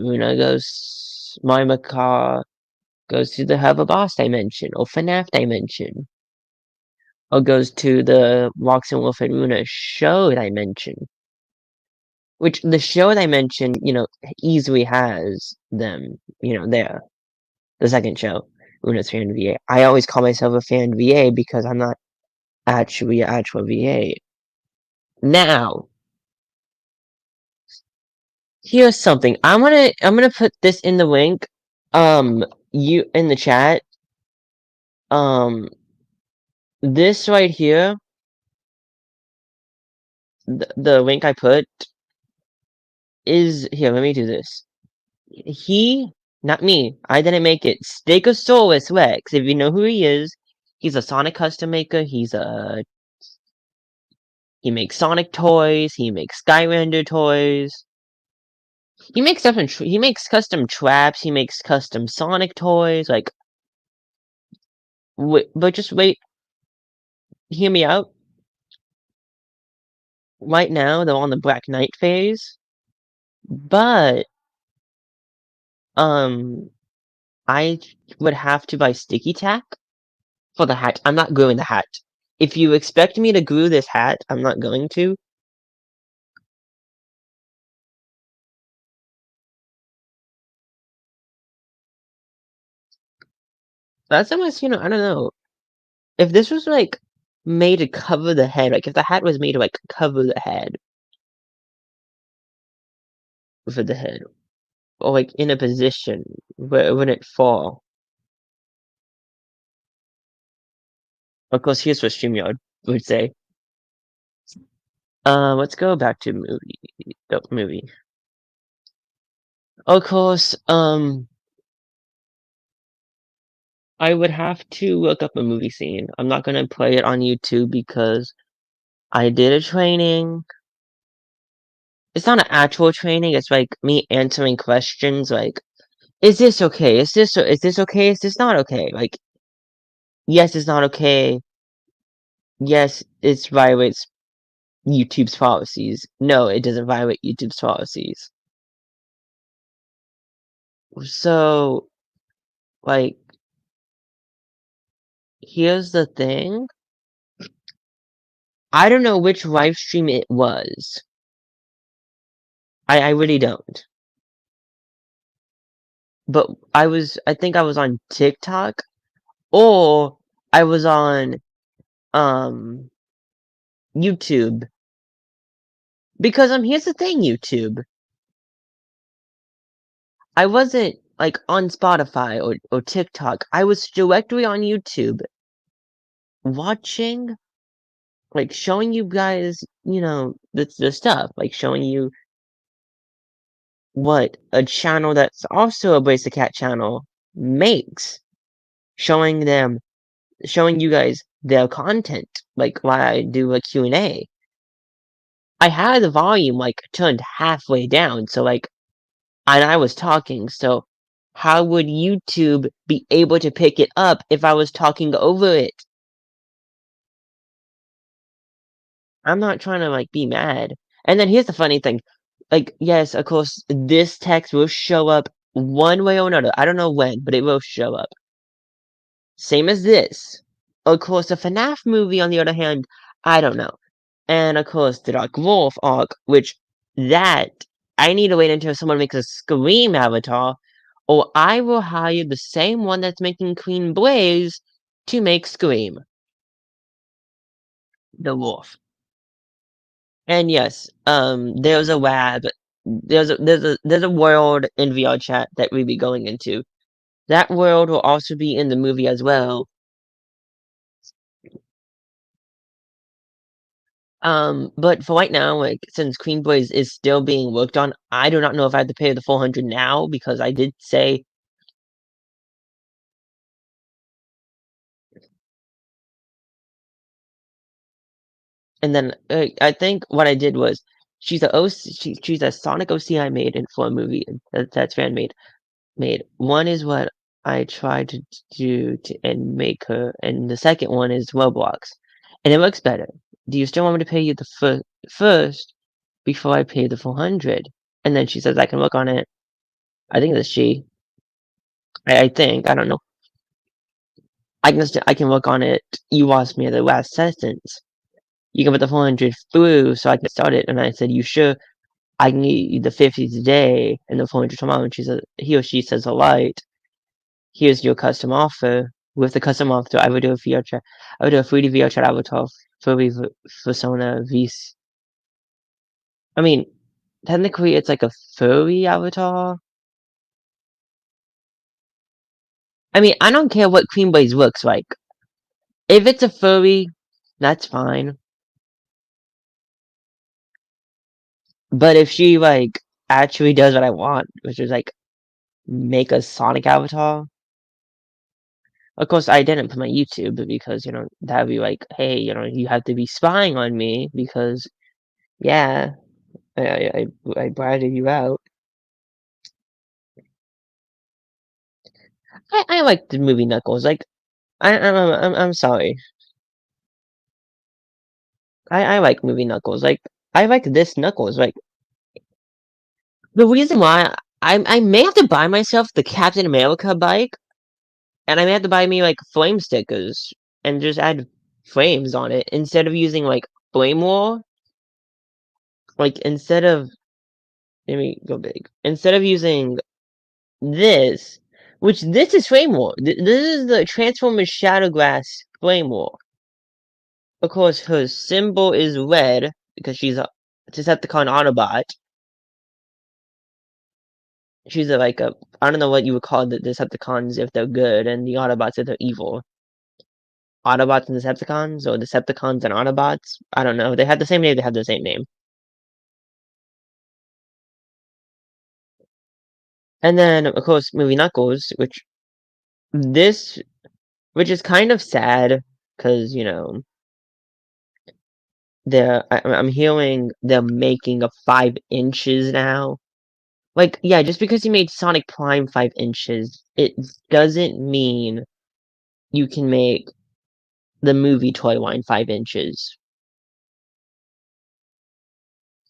[SPEAKER 1] Mario Macaw goes to the Have a Boss dimension, or FNAF dimension. Or goes to the Walks and Wolf and Luna show dimension. Which the show dimension, easily has them, there. The second show, Luna's Fan VA. I always call myself a fan VA because I'm not actually an actual VA. Now, here's something. I'm gonna put this in the link. You in the chat. This right here. The link I put is here. Let me do this. Not me. I didn't make it. Stegosaurus Rex. If you know who he is, he's a Sonic custom maker. He makes Sonic toys. He makes Skylander toys. He makes stuff he makes custom traps. He makes custom Sonic toys. Like, but just wait. Hear me out. Right now, they're on the Black Knight phase, but I would have to buy sticky tack for the hat. I'm not gluing the hat. If you expect me to glue this hat, I'm not going to. That's almost, I don't know. If this was, like, made to cover the head, like, if the hat was made to, like, cover the head. For the head. Or, like, in a position where it wouldn't fall. Of course, here's what StreamYard would say. Let's go back to movie. Of course, I would have to look up a movie scene. I'm not gonna play it on YouTube because I did a training. It's not an actual training, it's like me answering questions like, "Is this okay? Is this okay? Is this not okay?" Like, "Yes, it's not okay. Yes, it violates YouTube's policies. No, it doesn't violate YouTube's policies." So, like, here's the thing. I don't know which live stream it was. I really don't. But I think I was on TikTok or I was on um YouTube. Because here's the thing, YouTube. I wasn't like on Spotify or TikTok. I was directly on YouTube watching, like showing you guys, the stuff, like showing you what a channel that's also a Brace the Cat channel makes. Showing you guys their content, like while I do a Q&A. I had the volume like turned halfway down, so like, and I was talking, so how would YouTube be able to pick it up if I was talking over it? I'm not trying to like be mad. And then here's the funny thing. Like, yes, of course, this text will show up one way or another. I don't know when, but it will show up. Same as this. Of course, the FNAF movie, on the other hand, I don't know. And of course, the Dark Wolf arc, which that I need to wait until someone makes a Scream avatar, or I will hire the same one that's making Queen Blaze to make Scream. The Wolf. And yes, there's a lab. There's a world in VR chat that we'll be going into. That world will also be in the movie as well. But for right now, like, since Queen Blaze is still being worked on, I do not know if I have to pay the 400 now because I did say. And then I think what I did was she's a Sonic OC I made in for a movie that's fan made. One is what I tried to do and make her, and the second one is Roblox, and it looks better. Do you still want me to pay you the first before I pay the 400? And then she says I can work on it. I think that's she. I think, I don't know. I can work on it. You asked me at the last sentence. You can put the 400 through so I can start it. And I said, you sure? I need the 50 today and the 400 tomorrow. And he or she says, alright, here's your custom offer. With the custom offer, I would do a VR chat. I would do a 3D VR chat avatar for Persona V. I mean, technically it's like a furry avatar. I mean, I don't care what Queen Blaze looks like. If it's a furry, that's fine. But if she, like, actually does what I want, which is, like, make a Sonic avatar. Of course, I didn't put my YouTube because, that'd be like, hey, you have to be spying on me because, yeah, I bratted you out. I like the movie Knuckles. Like, I'm sorry. I like movie Knuckles. Like, I like this Knuckles. Like, the reason why I may have to buy myself the Captain America bike, and I may have to buy me like flame stickers and just add flames on it instead of using like Flame War. Like, let me go big. Instead of using this, which this is Flame War. This is the Transformers Shadow Glass Flame War. Of course, her symbol is red because she's a Decepticon Autobot. She's like a, I don't know what you would call the Decepticons if they're good, and the Autobots if they're evil. Autobots and Decepticons, or Decepticons and Autobots. I don't know. They have the same name. They have the same name. And then, of course, movie Knuckles, which is kind of sad, because, I'm hearing they're making a 5 inches now. Like, yeah, just because you made Sonic Prime 5 inches, it doesn't mean you can make the movie toy line 5 inches.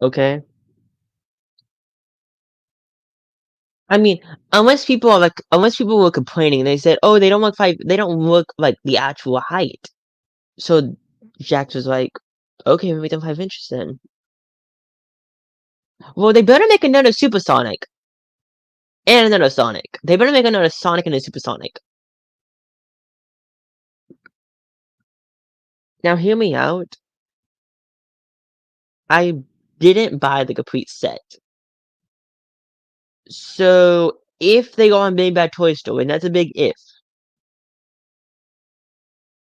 [SPEAKER 1] Okay? I mean, unless people were complaining, they said, "Oh, they don't look like the actual height." So Jax was like, "Okay, we make them 5 inches then." Well, they better make another Supersonic and another Sonic. They better make another Sonic and a Supersonic. Now, hear me out. I didn't buy the complete set. So, if they go on Big Bad Toy Store, and that's a big if.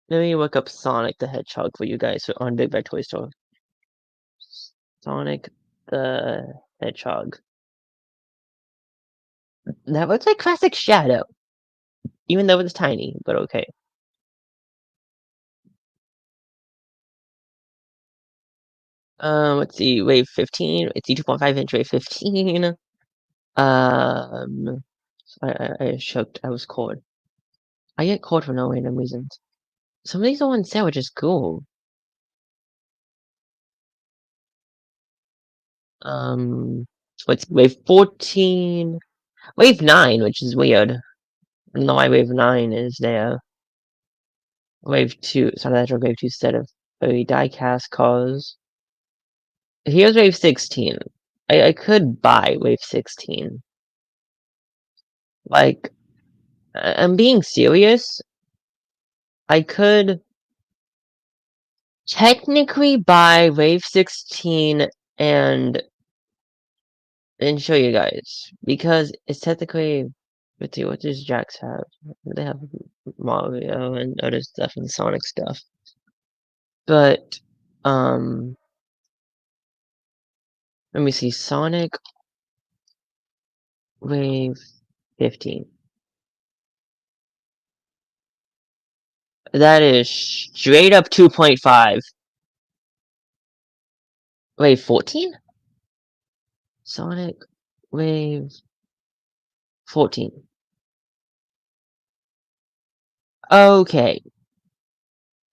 [SPEAKER 1] Let me look up Sonic the Hedgehog for you guys on Big Bad Toy Store. Sonic the Hedgehog. That looks like classic Shadow, even though it's tiny, but okay. Let's see, wave 15. It's 2.5-inch wave 15. I choked. I was cold. I get cold for no random reasons. Some of these are on sale, which is cool. What's wave 14? Wave 9, which is weird. I don't know why wave 9 is there. Wave 2, it's not actual wave 2 instead of a die-cast cause. Here's wave 16. I could buy wave 16. Like, I'm being serious. I could technically buy wave 16 and show you guys, because it's technically. Let's see, what does Jax have? They have Mario and other stuff and Sonic stuff. But, let me see, Sonic Wave 15. That is straight up 2.5. Wave 14? Sonic Wave 14. Okay.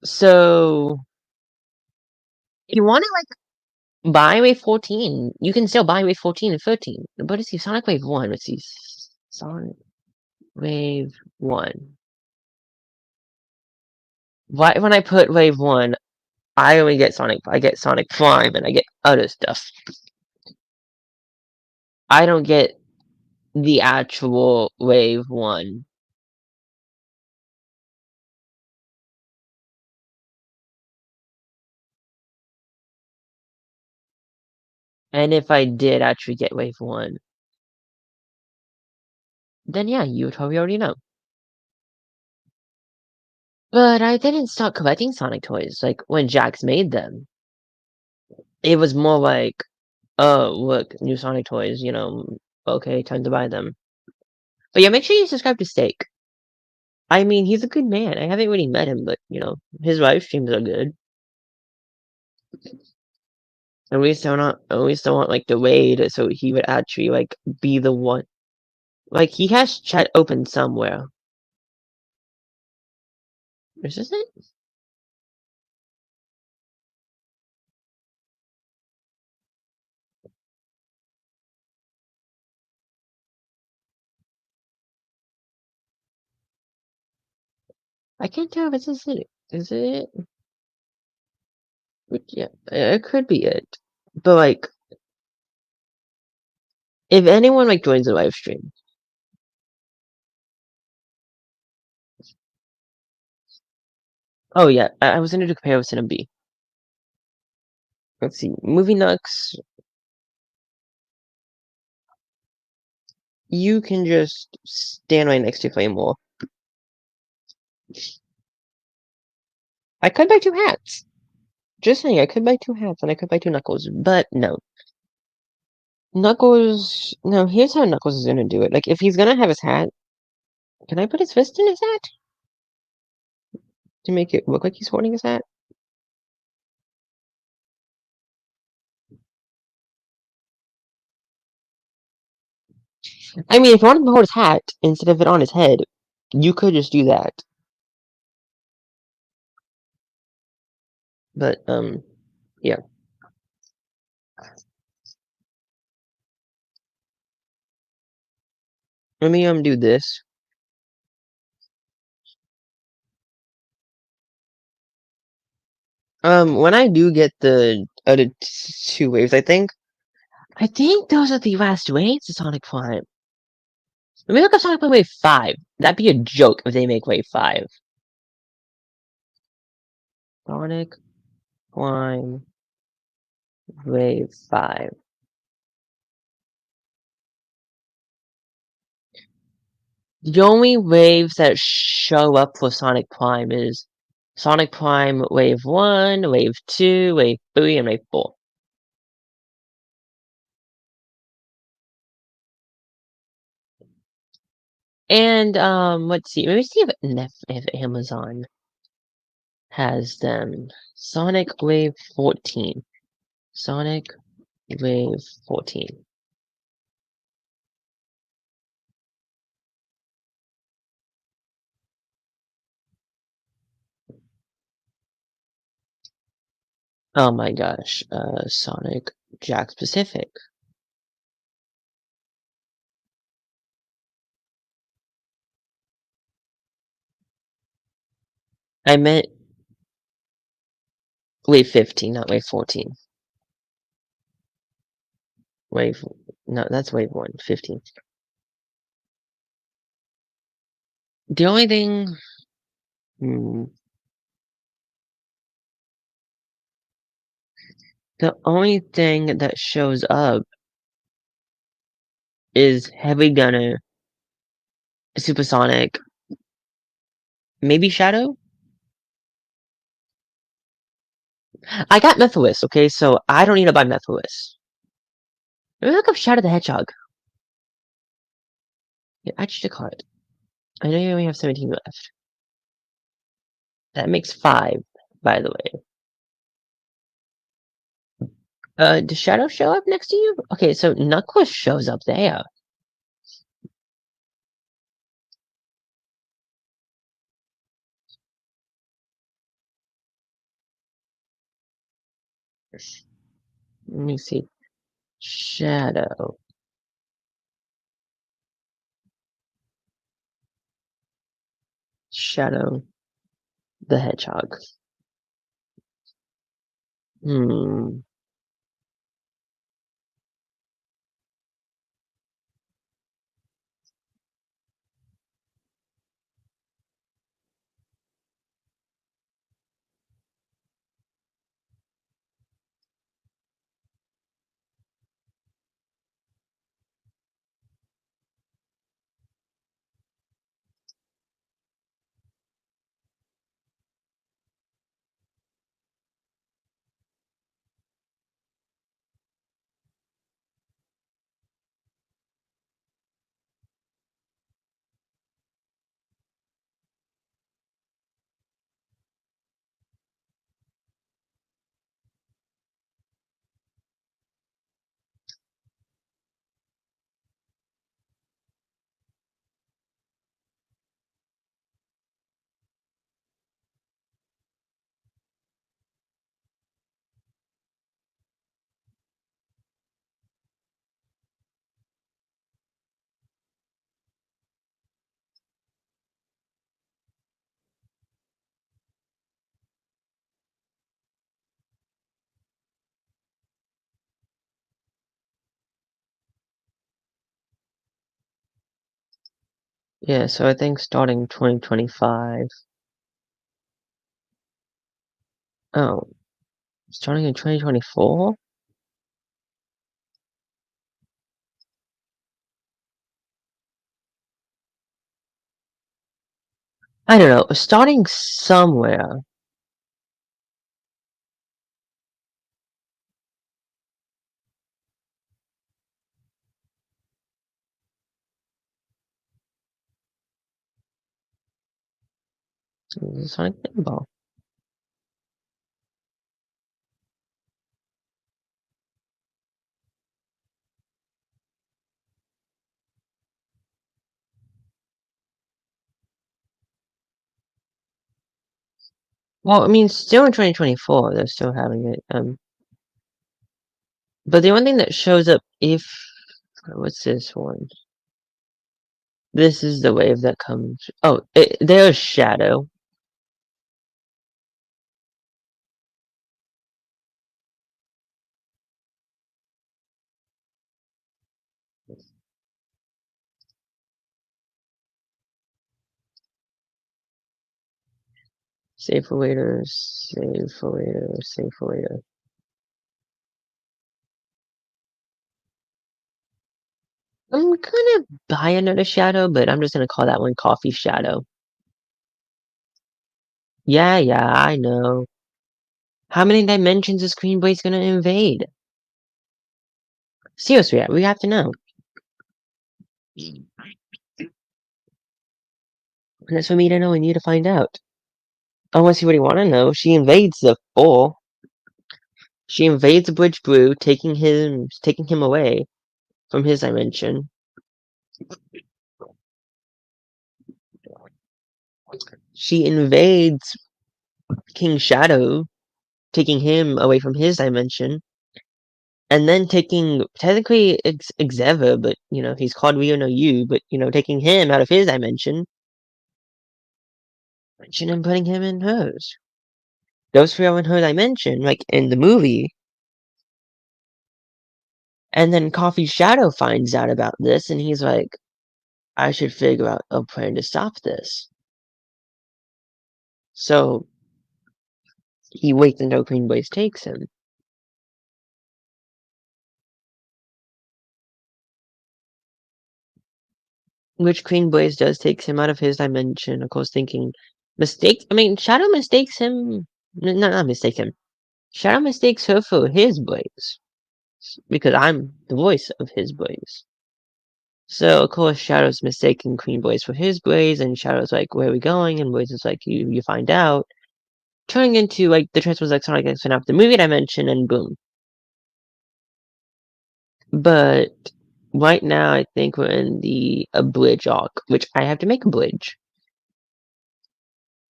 [SPEAKER 1] So, if you want to, like, buy Wave 14, you can still buy Wave 14 and 13. But let's see, Sonic Wave 1, let's see. Sonic Wave 1. Why, when I put Wave 1, I only get I get Sonic Prime, and I get other stuff. I don't get the actual Wave 1. And if I did actually get Wave 1, then yeah, you would probably already know. But I didn't start collecting Sonic toys, like, when Jax made them. It was more like, "Oh, look, new Sonic toys, okay, time to buy them." But yeah, make sure you subscribe to Steak. I mean, he's a good man. I haven't really met him, but, his live streams are good. At least I want, like, the raid, so he would actually, like, be the one. Like, he has chat open somewhere. Is this it? I can't tell if this is it. Is it? Yeah, it could be it. But, like, if anyone, like, joins the live stream. Oh, yeah, I was gonna do comparison of B. Let's see, Movie Nux. You can just stand right next to Flame Wall. I could buy 2 hats. Just saying, I could buy 2 hats and I could buy 2 Knuckles, but no. Knuckles. No, here's how Knuckles is gonna do it. Like, if he's gonna have his hat, can I put his fist in his hat to make it look like he's holding his hat? I mean, if you want him to hold his hat instead of it on his head, you could just do that. But yeah. Let me do this. When I do get the other two waves, I think those are the last waves of Sonic Prime. Let me look up Sonic Prime Wave 5. That'd be a joke if they make Wave 5. Sonic Prime Wave 5. The only waves that show up for Sonic Prime is Sonic Prime Wave 1, Wave 2, Wave 3, and Wave 4. And let's see. Let me see if Amazon has them. Sonic Wave 14. Sonic Wave 14. Oh my gosh. Sonic Jack Pacific. I meant Wave 15, not Wave 14. Wave. No, that's Wave 1. 15. The only thing. Hmm, the only thing that shows up is Heavy Gunner, Supersonic, maybe Shadow? I got Mephiwis, okay, so I don't need to buy Mephiwis. Let me look up Shadow the Hedgehog. Yeah, add to cart. I know you only have 17 left. That makes 5, by the way. Does Shadow show up next to you? Okay, so Knuckles shows up there. Let me see. Shadow. Shadow the Hedgehog. Hmm. Yeah, so I think starting 2025. Oh, starting in 2024? I don't know. Starting somewhere. Sonic Pinball. Well, I mean, still in 2024, they're still having it. But the one thing that shows up if what's this one? This is the wave that comes. Oh, there's Shadow. Save for later. Save for later. Save for later. I'm gonna buy another Shadow, but I'm just gonna call that one Coffee Shadow. Yeah, I know. How many dimensions is Green Blaze gonna invade? Seriously, we have to know. And that's for me to know and you to find out. Unless you really want to know, she invades the four. She invades Bridge Blue, taking him away from his dimension. She invades King Shadow, taking him away from his dimension. And then taking, technically, Xever, but, he's called Ryo no Yu, but, taking him out of his dimension. And putting him in hers. Those three are in her dimension, like in the movie. And then Coffee Shadow finds out about this, and he's like, I should figure out a plan to stop this. So he waits until Green Blaze takes him. Which Green Blaze does takes him out of his dimension, of course, thinking Shadow mistakes him. No, not mistake him. Shadow mistakes her for his Blaze. Because I'm the voice of his Blaze. So, of course, Shadow's mistaking Green Blaze for his Blaze, and Shadow's like, where are we going? And Blaze is like, you find out. Turning into, like, the Transformers like Sonic X after the movie dimension, and boom. But right now, I think we're in a bridge arc, which I have to make a bridge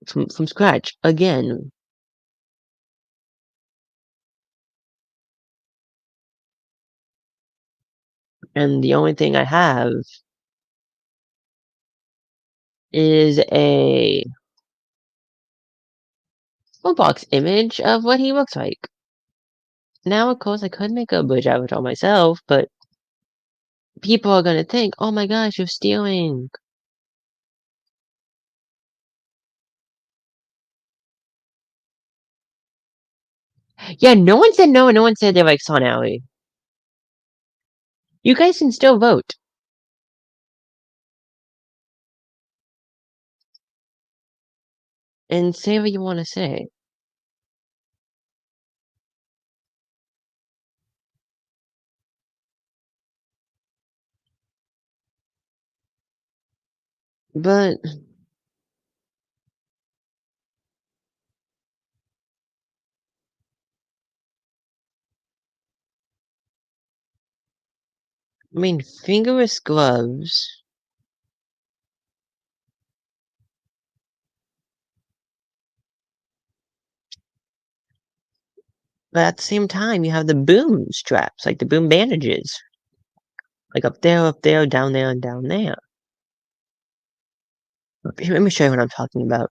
[SPEAKER 1] from scratch again. And the only thing I have is a box image of what he looks like. Now, of course, I could make a bridge avatar myself, but people are gonna think, oh my gosh, you're stealing. Yeah, no one said no, and no one said they like Sonali. You guys can still vote. And say what you want to say. But I mean, fingerless gloves. But at the same time, you have the boom straps, like the boom bandages. Like up there, down there, and down there. Let me show you what I'm talking about.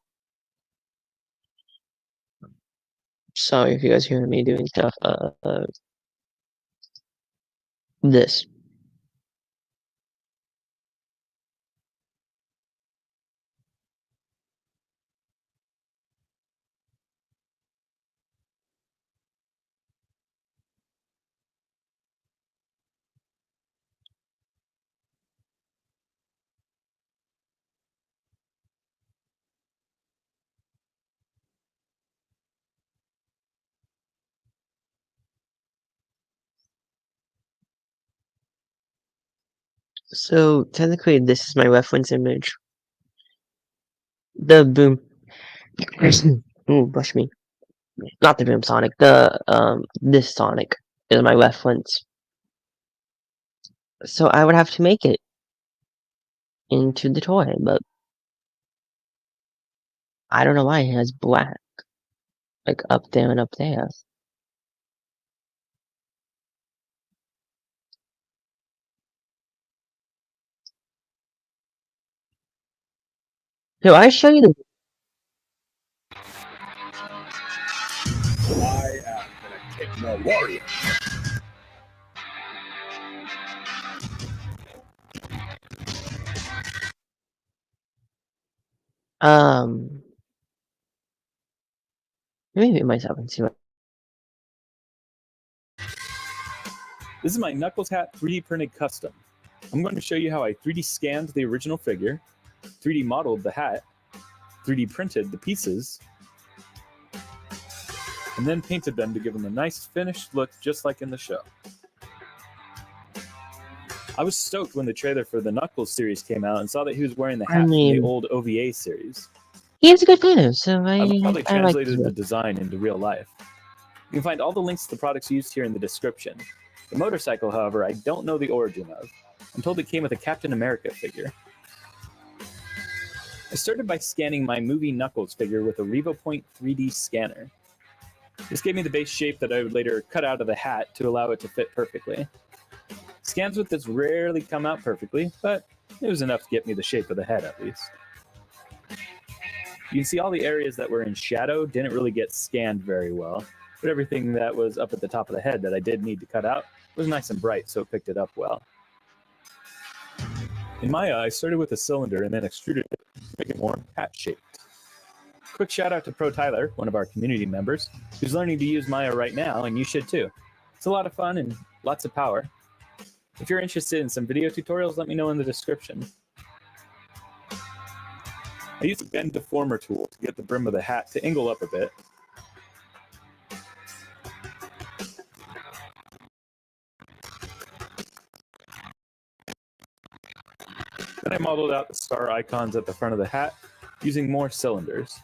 [SPEAKER 1] Sorry if you guys hear me doing stuff. This. So technically, this is my reference image. The boom. Ooh, brush me. Not the Dream Sonic. This Sonic is my reference. So I would have to make it into the toy, but I don't know why it has black, like up there and up there. So I show you the.
[SPEAKER 2] I am gonna kick no warrior.
[SPEAKER 1] Let me mute myself and see what.
[SPEAKER 2] This is my Knuckles hat 3D printed custom. I'm going to show you how I 3D scanned the original figure, 3D modeled the hat, 3D printed the pieces, and then painted them to give them a nice finished look just like in the show. I was stoked when the trailer for the Knuckles series came out and saw that he was wearing the hat from the old OVA series.
[SPEAKER 1] He has a good finish, so
[SPEAKER 2] I love how they
[SPEAKER 1] like
[SPEAKER 2] translated the design into real life. You can find all the links to the products used here in the description. The motorcycle, however, I don't know the origin of. I'm told it came with a Captain America figure. I started by scanning my movie Knuckles figure with a RevoPoint 3D scanner. This gave me the base shape that I would later cut out of the hat to allow it to fit perfectly. Scans with this rarely come out perfectly, but it was enough to get me the shape of the head at least. You can see all the areas that were in shadow didn't really get scanned very well, but everything that was up at the top of the head that I did need to cut out was nice and bright, so it picked it up well. In Maya, I started with a cylinder and then extruded it to make it more hat-shaped. Quick shout out to Pro Tyler, one of our community members, who's learning to use Maya right now, and you should too. It's a lot of fun and lots of power. If you're interested in some video tutorials, let me know in the description. I used a bend deformer tool to get the brim of the hat to angle up a bit. Then I modeled out the star icons at the front of the hat using more cylinders.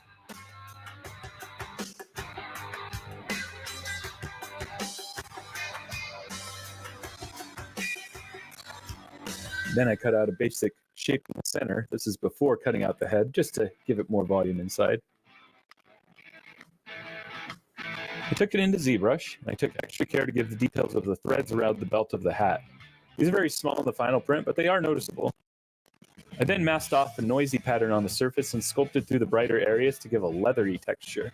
[SPEAKER 2] Then I cut out a basic shape in the center. This is before cutting out the head, just to give it more volume inside. I took it into ZBrush, and I took extra care to give the details of the threads around the belt of the hat. These are very small in the final print, but they are noticeable. I then masked off the noisy pattern on the surface and sculpted through the brighter areas to give a leathery texture.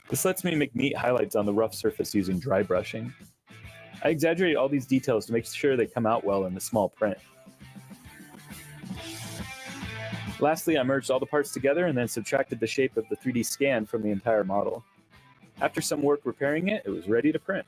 [SPEAKER 2] This lets me make neat highlights on the rough surface using dry brushing. I exaggerate all these details to make sure they come out well in the small print. Lastly, I merged all the parts together and then subtracted the shape of the 3D scan from the entire model. After some work repairing it, it was ready to print.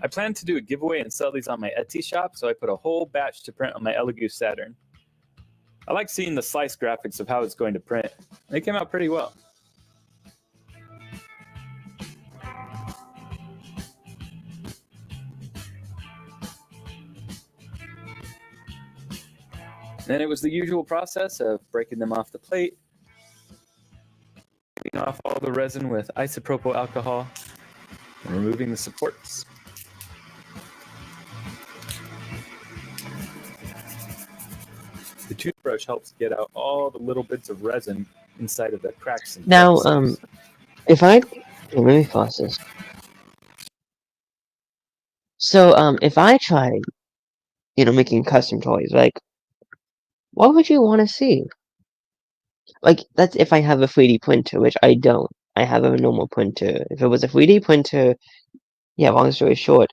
[SPEAKER 2] I planned to do a giveaway and sell these on my Etsy shop, so I put a whole batch to print on my Elegoo Saturn. I like seeing the slice graphics of how it's going to print. They came out pretty well. Then it was the usual process of breaking them off the plate, cleaning off all the resin with isopropyl alcohol, and removing the supports. The toothbrush helps get out all the little bits of resin inside of the cracks and
[SPEAKER 1] Now,
[SPEAKER 2] crevices.
[SPEAKER 1] let me pause this. So, if I tried, making custom toys, like, what would you want to see? Like, that's if I have a 3D printer, which I don't. I have a normal printer. If it was a 3D printer, yeah, long story short,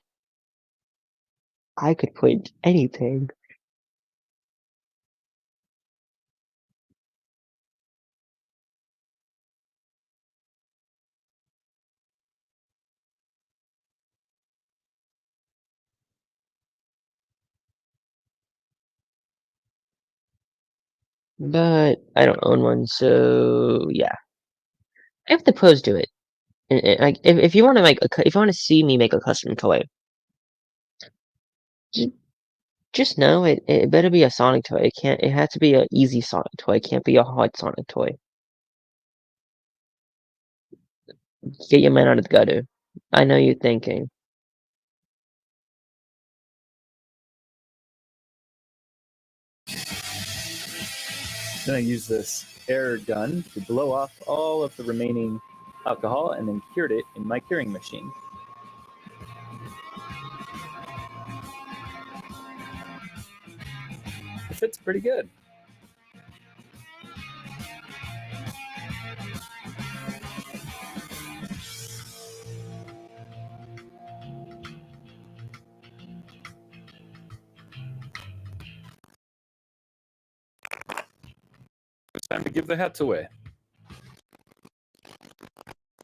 [SPEAKER 1] I could print anything. But I don't own one, so yeah. If the pros do it, like if you want to if you want to see me make a custom toy, Just know it better be a Sonic toy. It has to be an easy Sonic toy. It can't be a hard Sonic toy. Get your man out of the gutter. I know you're thinking.
[SPEAKER 2] Then I use this air gun to blow off all of the remaining alcohol and then cured it in my curing machine. It fits pretty good. It's time to give the hats away.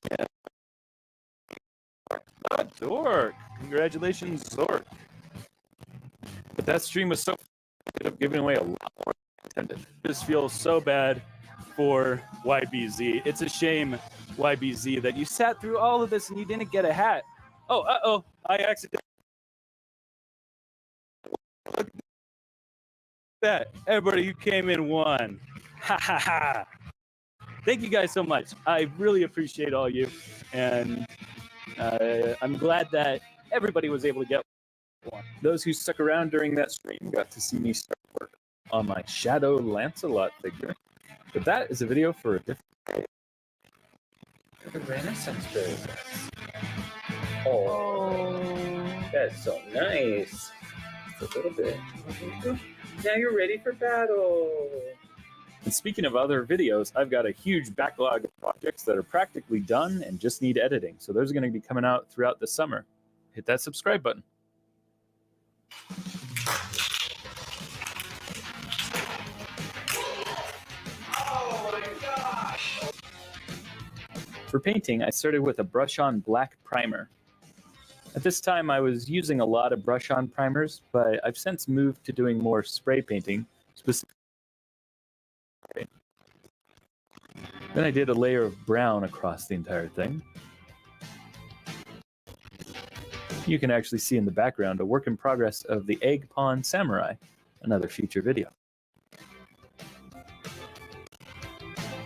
[SPEAKER 2] Yeah. Zork! Congratulations, Zork. But that stream was so I ended up giving away a lot more than intended. This feels so bad for YBZ. It's a shame, YBZ, that you sat through all of this and you didn't get a hat. Oh, I accidentally. Look at that. Everybody who came in won. Ha ha ha. Thank you guys so much. I really appreciate all you. And I'm glad that everybody was able to get one. Those who stuck around during that stream got to see me start work on my Shadow Lancelot figure. But that is a video for a different day. The Renaissance Princess. Oh, that's so nice. Just a little bit. Now you're ready for battle. And speaking of other videos, I've got a huge backlog of projects that are practically done and just need editing. So those are going to be coming out throughout the summer. Hit that subscribe button. Oh my gosh! For painting, I started with a brush-on black primer. At this time, I was using a lot of brush-on primers, but I've since moved to doing more spray painting, specifically. Then I did a layer of brown across the entire thing. You can actually see in the background a work in progress of the Egg Pawn Samurai, another future video.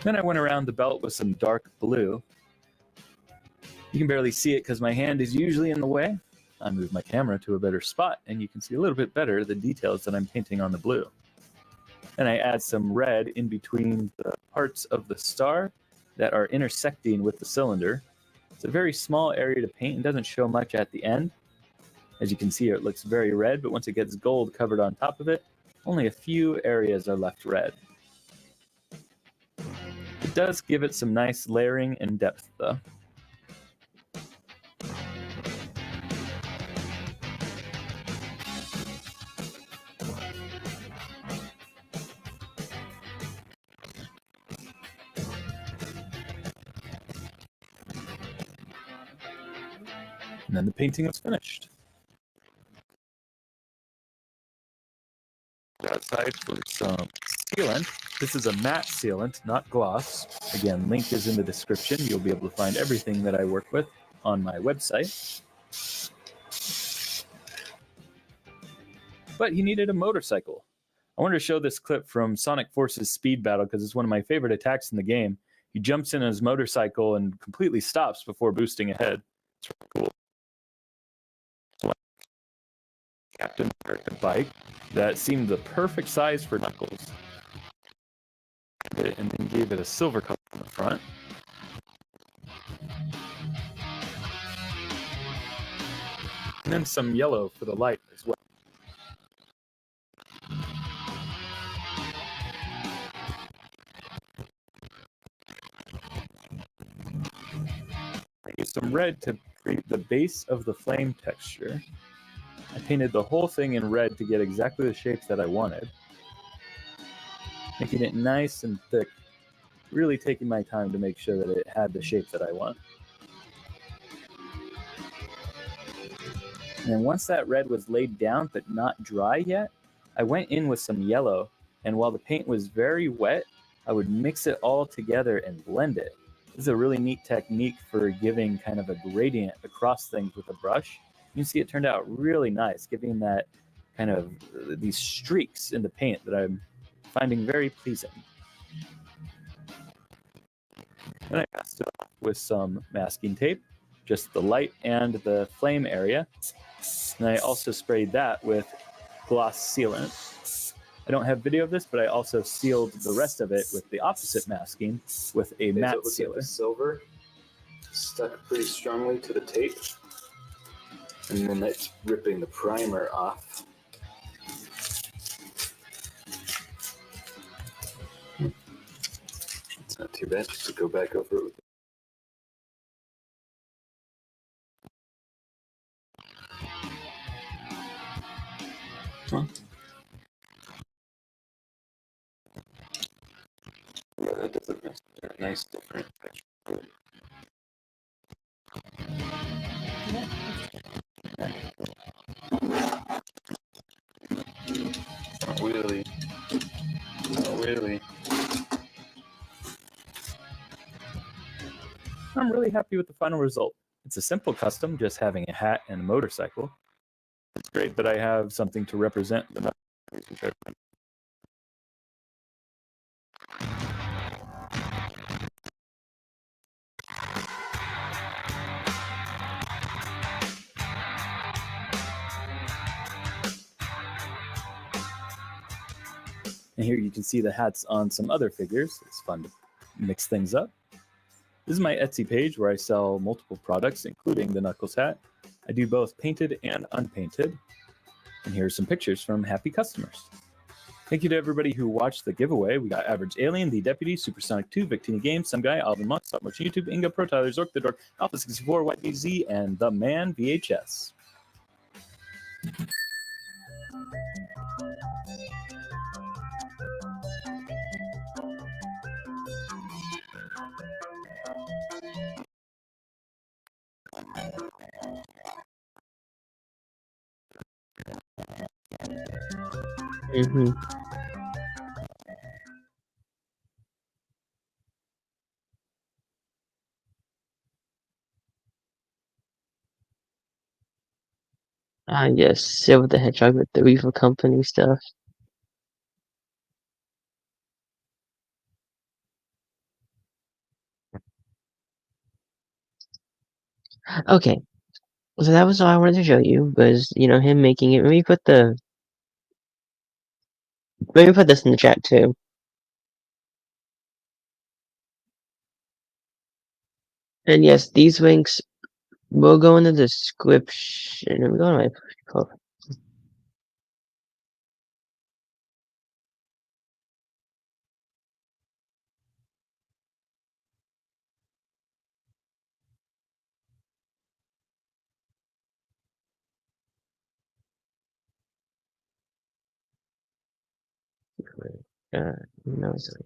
[SPEAKER 2] Then I went around the belt with some dark blue. You can barely see it because my hand is usually in the way. I moved my camera to a better spot and you can see a little bit better the details that I'm painting on the blue. And I add some red in between the parts of the star that are intersecting with the cylinder. It's a very small area to paint and doesn't show much at the end. As you can see, it looks very red, but once it gets gold covered on top of it, only a few areas are left red. It does give it some nice layering and depth, though. And then the painting is finished. Outside for some sealant. This is a matte sealant, not gloss. Again, link is in the description. You'll be able to find everything that I work with on my website. But he needed a motorcycle. I wanted to show this clip from Sonic Force's Speed Battle because it's one of my favorite attacks in the game. He jumps in his motorcycle and completely stops before boosting ahead. It's really cool. Captain America bike that seemed the perfect size for Knuckles. And then gave it a silver color on the front. And then some yellow for the light as well. I used some red to create the base of the flame texture. I painted the whole thing in red to get exactly the shapes that I wanted. Making it nice and thick, really taking my time to make sure that it had the shape that I want. And then once that red was laid down but not dry yet, I went in with some yellow, and while the paint was very wet, I would mix it all together and blend it. This is a really neat technique for giving kind of a gradient across things with a brush. You can see it turned out really nice, giving that kind of these streaks in the paint that I'm finding very pleasing. Then I masked it off with some masking tape, just the light and the flame area. And I also sprayed that with gloss sealant. I don't have video of this, but I also sealed the rest of it with the opposite masking with a matte sealer.
[SPEAKER 3] The silver stuck pretty strongly to the tape, and then it's ripping the primer off. It's not too bad just to go back over it with yeah, that does look nice. Nice different texture. Not really. Not really.
[SPEAKER 2] I'm really happy with the final result. It's a simple custom, just having a hat and a motorcycle. It's great that I have something to represent the And here you can see the hats on some other figures. It's fun to mix things up. This is my Etsy page where I sell multiple products, including the Knuckles hat. I do both painted and unpainted. And here are some pictures from happy customers. Thank you to everybody who watched the giveaway. We got Average Alien, The Deputy, Supersonic 2, Victina Games, Some Guy, Alvin Monk, Stop Motion YouTube, Inga, Pro Tyler, Zork, The Dork, Alpha 64, YBZ, and The Man VHS.
[SPEAKER 1] Mm-hmm. Yes, Silver the Hedgehog with the Reefer Company stuff. Okay, so that was all I wanted to show you, was, you know, him making it. Let me put this in the chat too. And yes, these links will go in the description. I'm going to my no, it's not.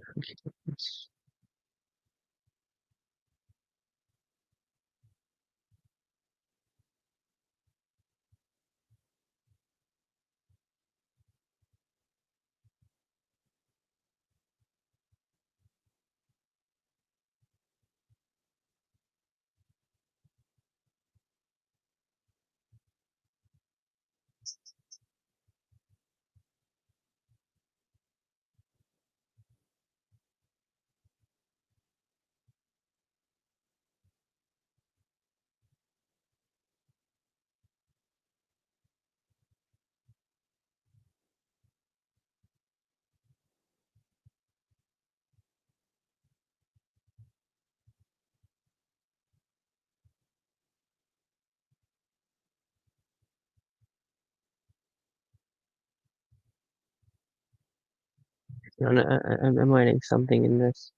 [SPEAKER 1] No, I'm writing something in this.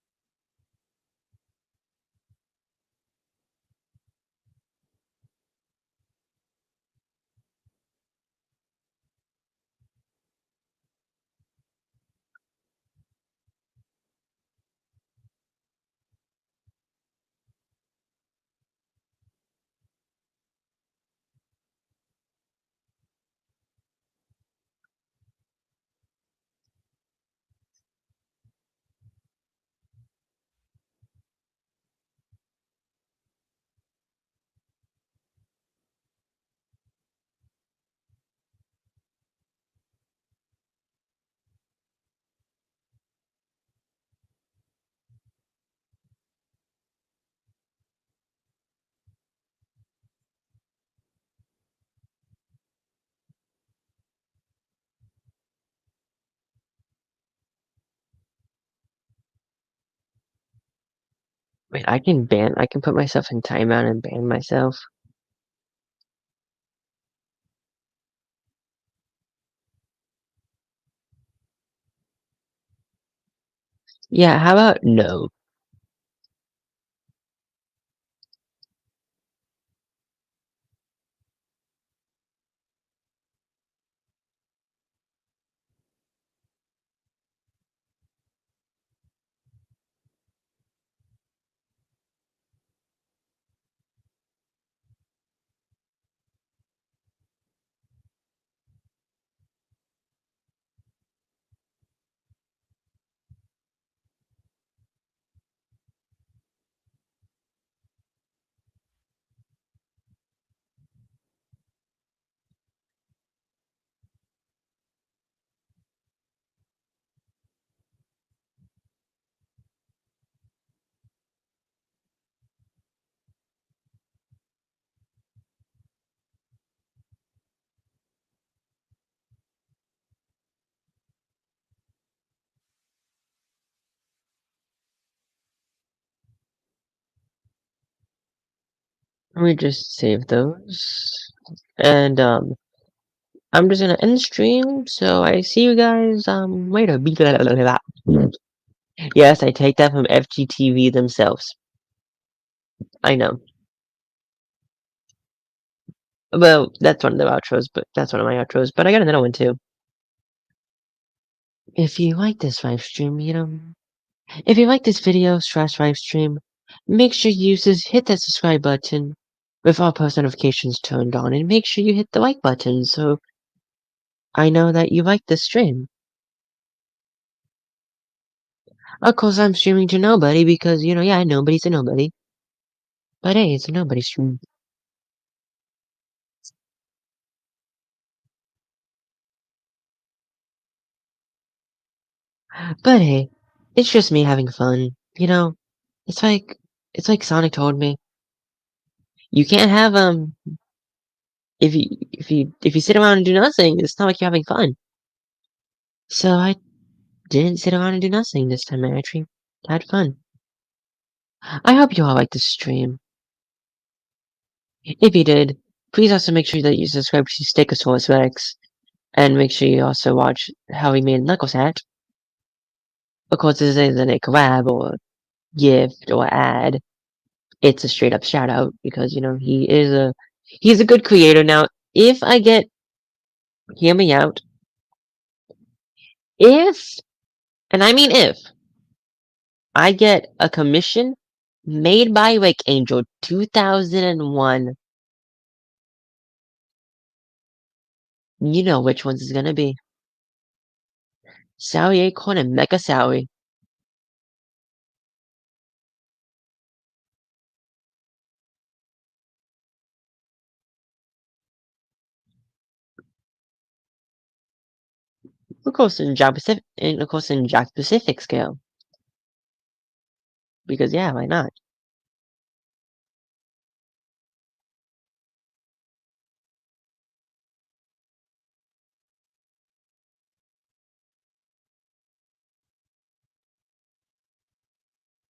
[SPEAKER 1] Wait, I can put myself in timeout and ban myself. Yeah, how about no? Let me just save those. And I'm just gonna end the stream, so I see you guys later. Yes, I take that from FGTV themselves. I know. Well, that's one of the outros, but that's one of my outros, but I got another one too. If you like this live stream, if you like this video / live stream, make sure you hit that subscribe button with all post notifications turned on, and make sure you hit the like button so I know that you like this stream. Of course, I'm streaming to nobody because, yeah, nobody's a nobody. But hey, it's a nobody stream. But hey, it's just me having fun. It's like Sonic told me. You can't have if you sit around and do nothing, it's not like you're having fun. So I didn't sit around and do nothing this time. I actually had fun. I hope you all liked this stream. If you did, please also make sure that you subscribe to Stegosaurus Rex, and make sure you also watch how he made Knuckles hat. Of course, this isn't a collab or gift or ad. It's a straight up shout out because he's a good creator. Now, if I get hear me out, if and I mean if I get a commission made by Wake Angel 2001, you know which ones it's gonna be. Sally Acorn and Mecha Sally. Of course in Jack Pacific, and of course in Jack Pacific scale. Because yeah, why not?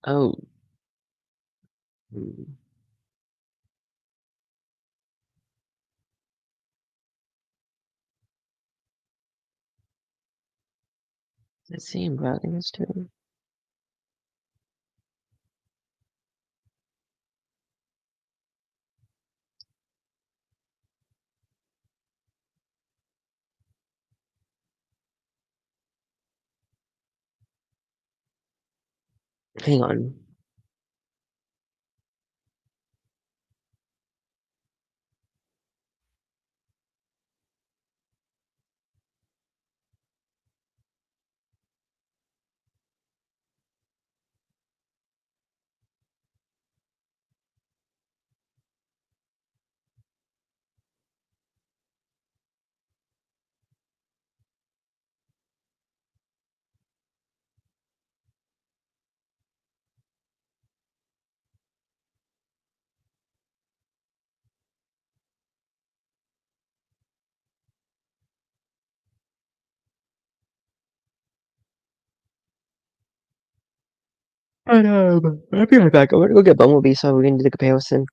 [SPEAKER 1] Oh. Hmm. Let's see, I'm browsing this too. Hang on. But I'll be right back. I'm gonna go get Bumblebee so we can do the comparison.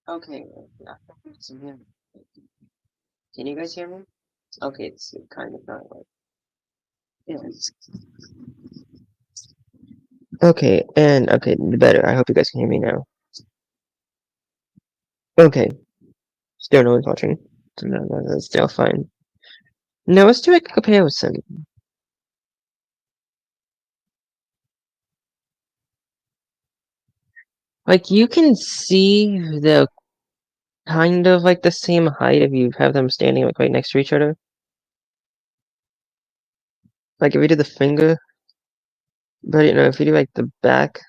[SPEAKER 1] Okay. Can you guys hear me? Okay, it's kind of not like. Yeah. Okay, and okay, better. I hope you guys can hear me now. Okay, still no one's watching. So that's still fine. Now let's do a comparison. Like you can see the kind of like the same height if you have them standing like right next to each other. Like if you do the finger, but you know if you do like the back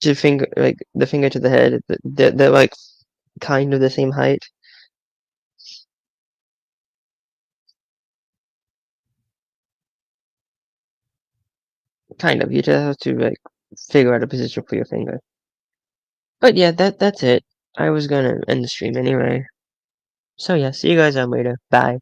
[SPEAKER 1] to finger, like the finger to the head, they're like kind of the same height. Kind of. You just have to like figure out a position for your finger. But yeah, that's it. I was gonna end the stream anyway. So yeah, see you guys later. Bye.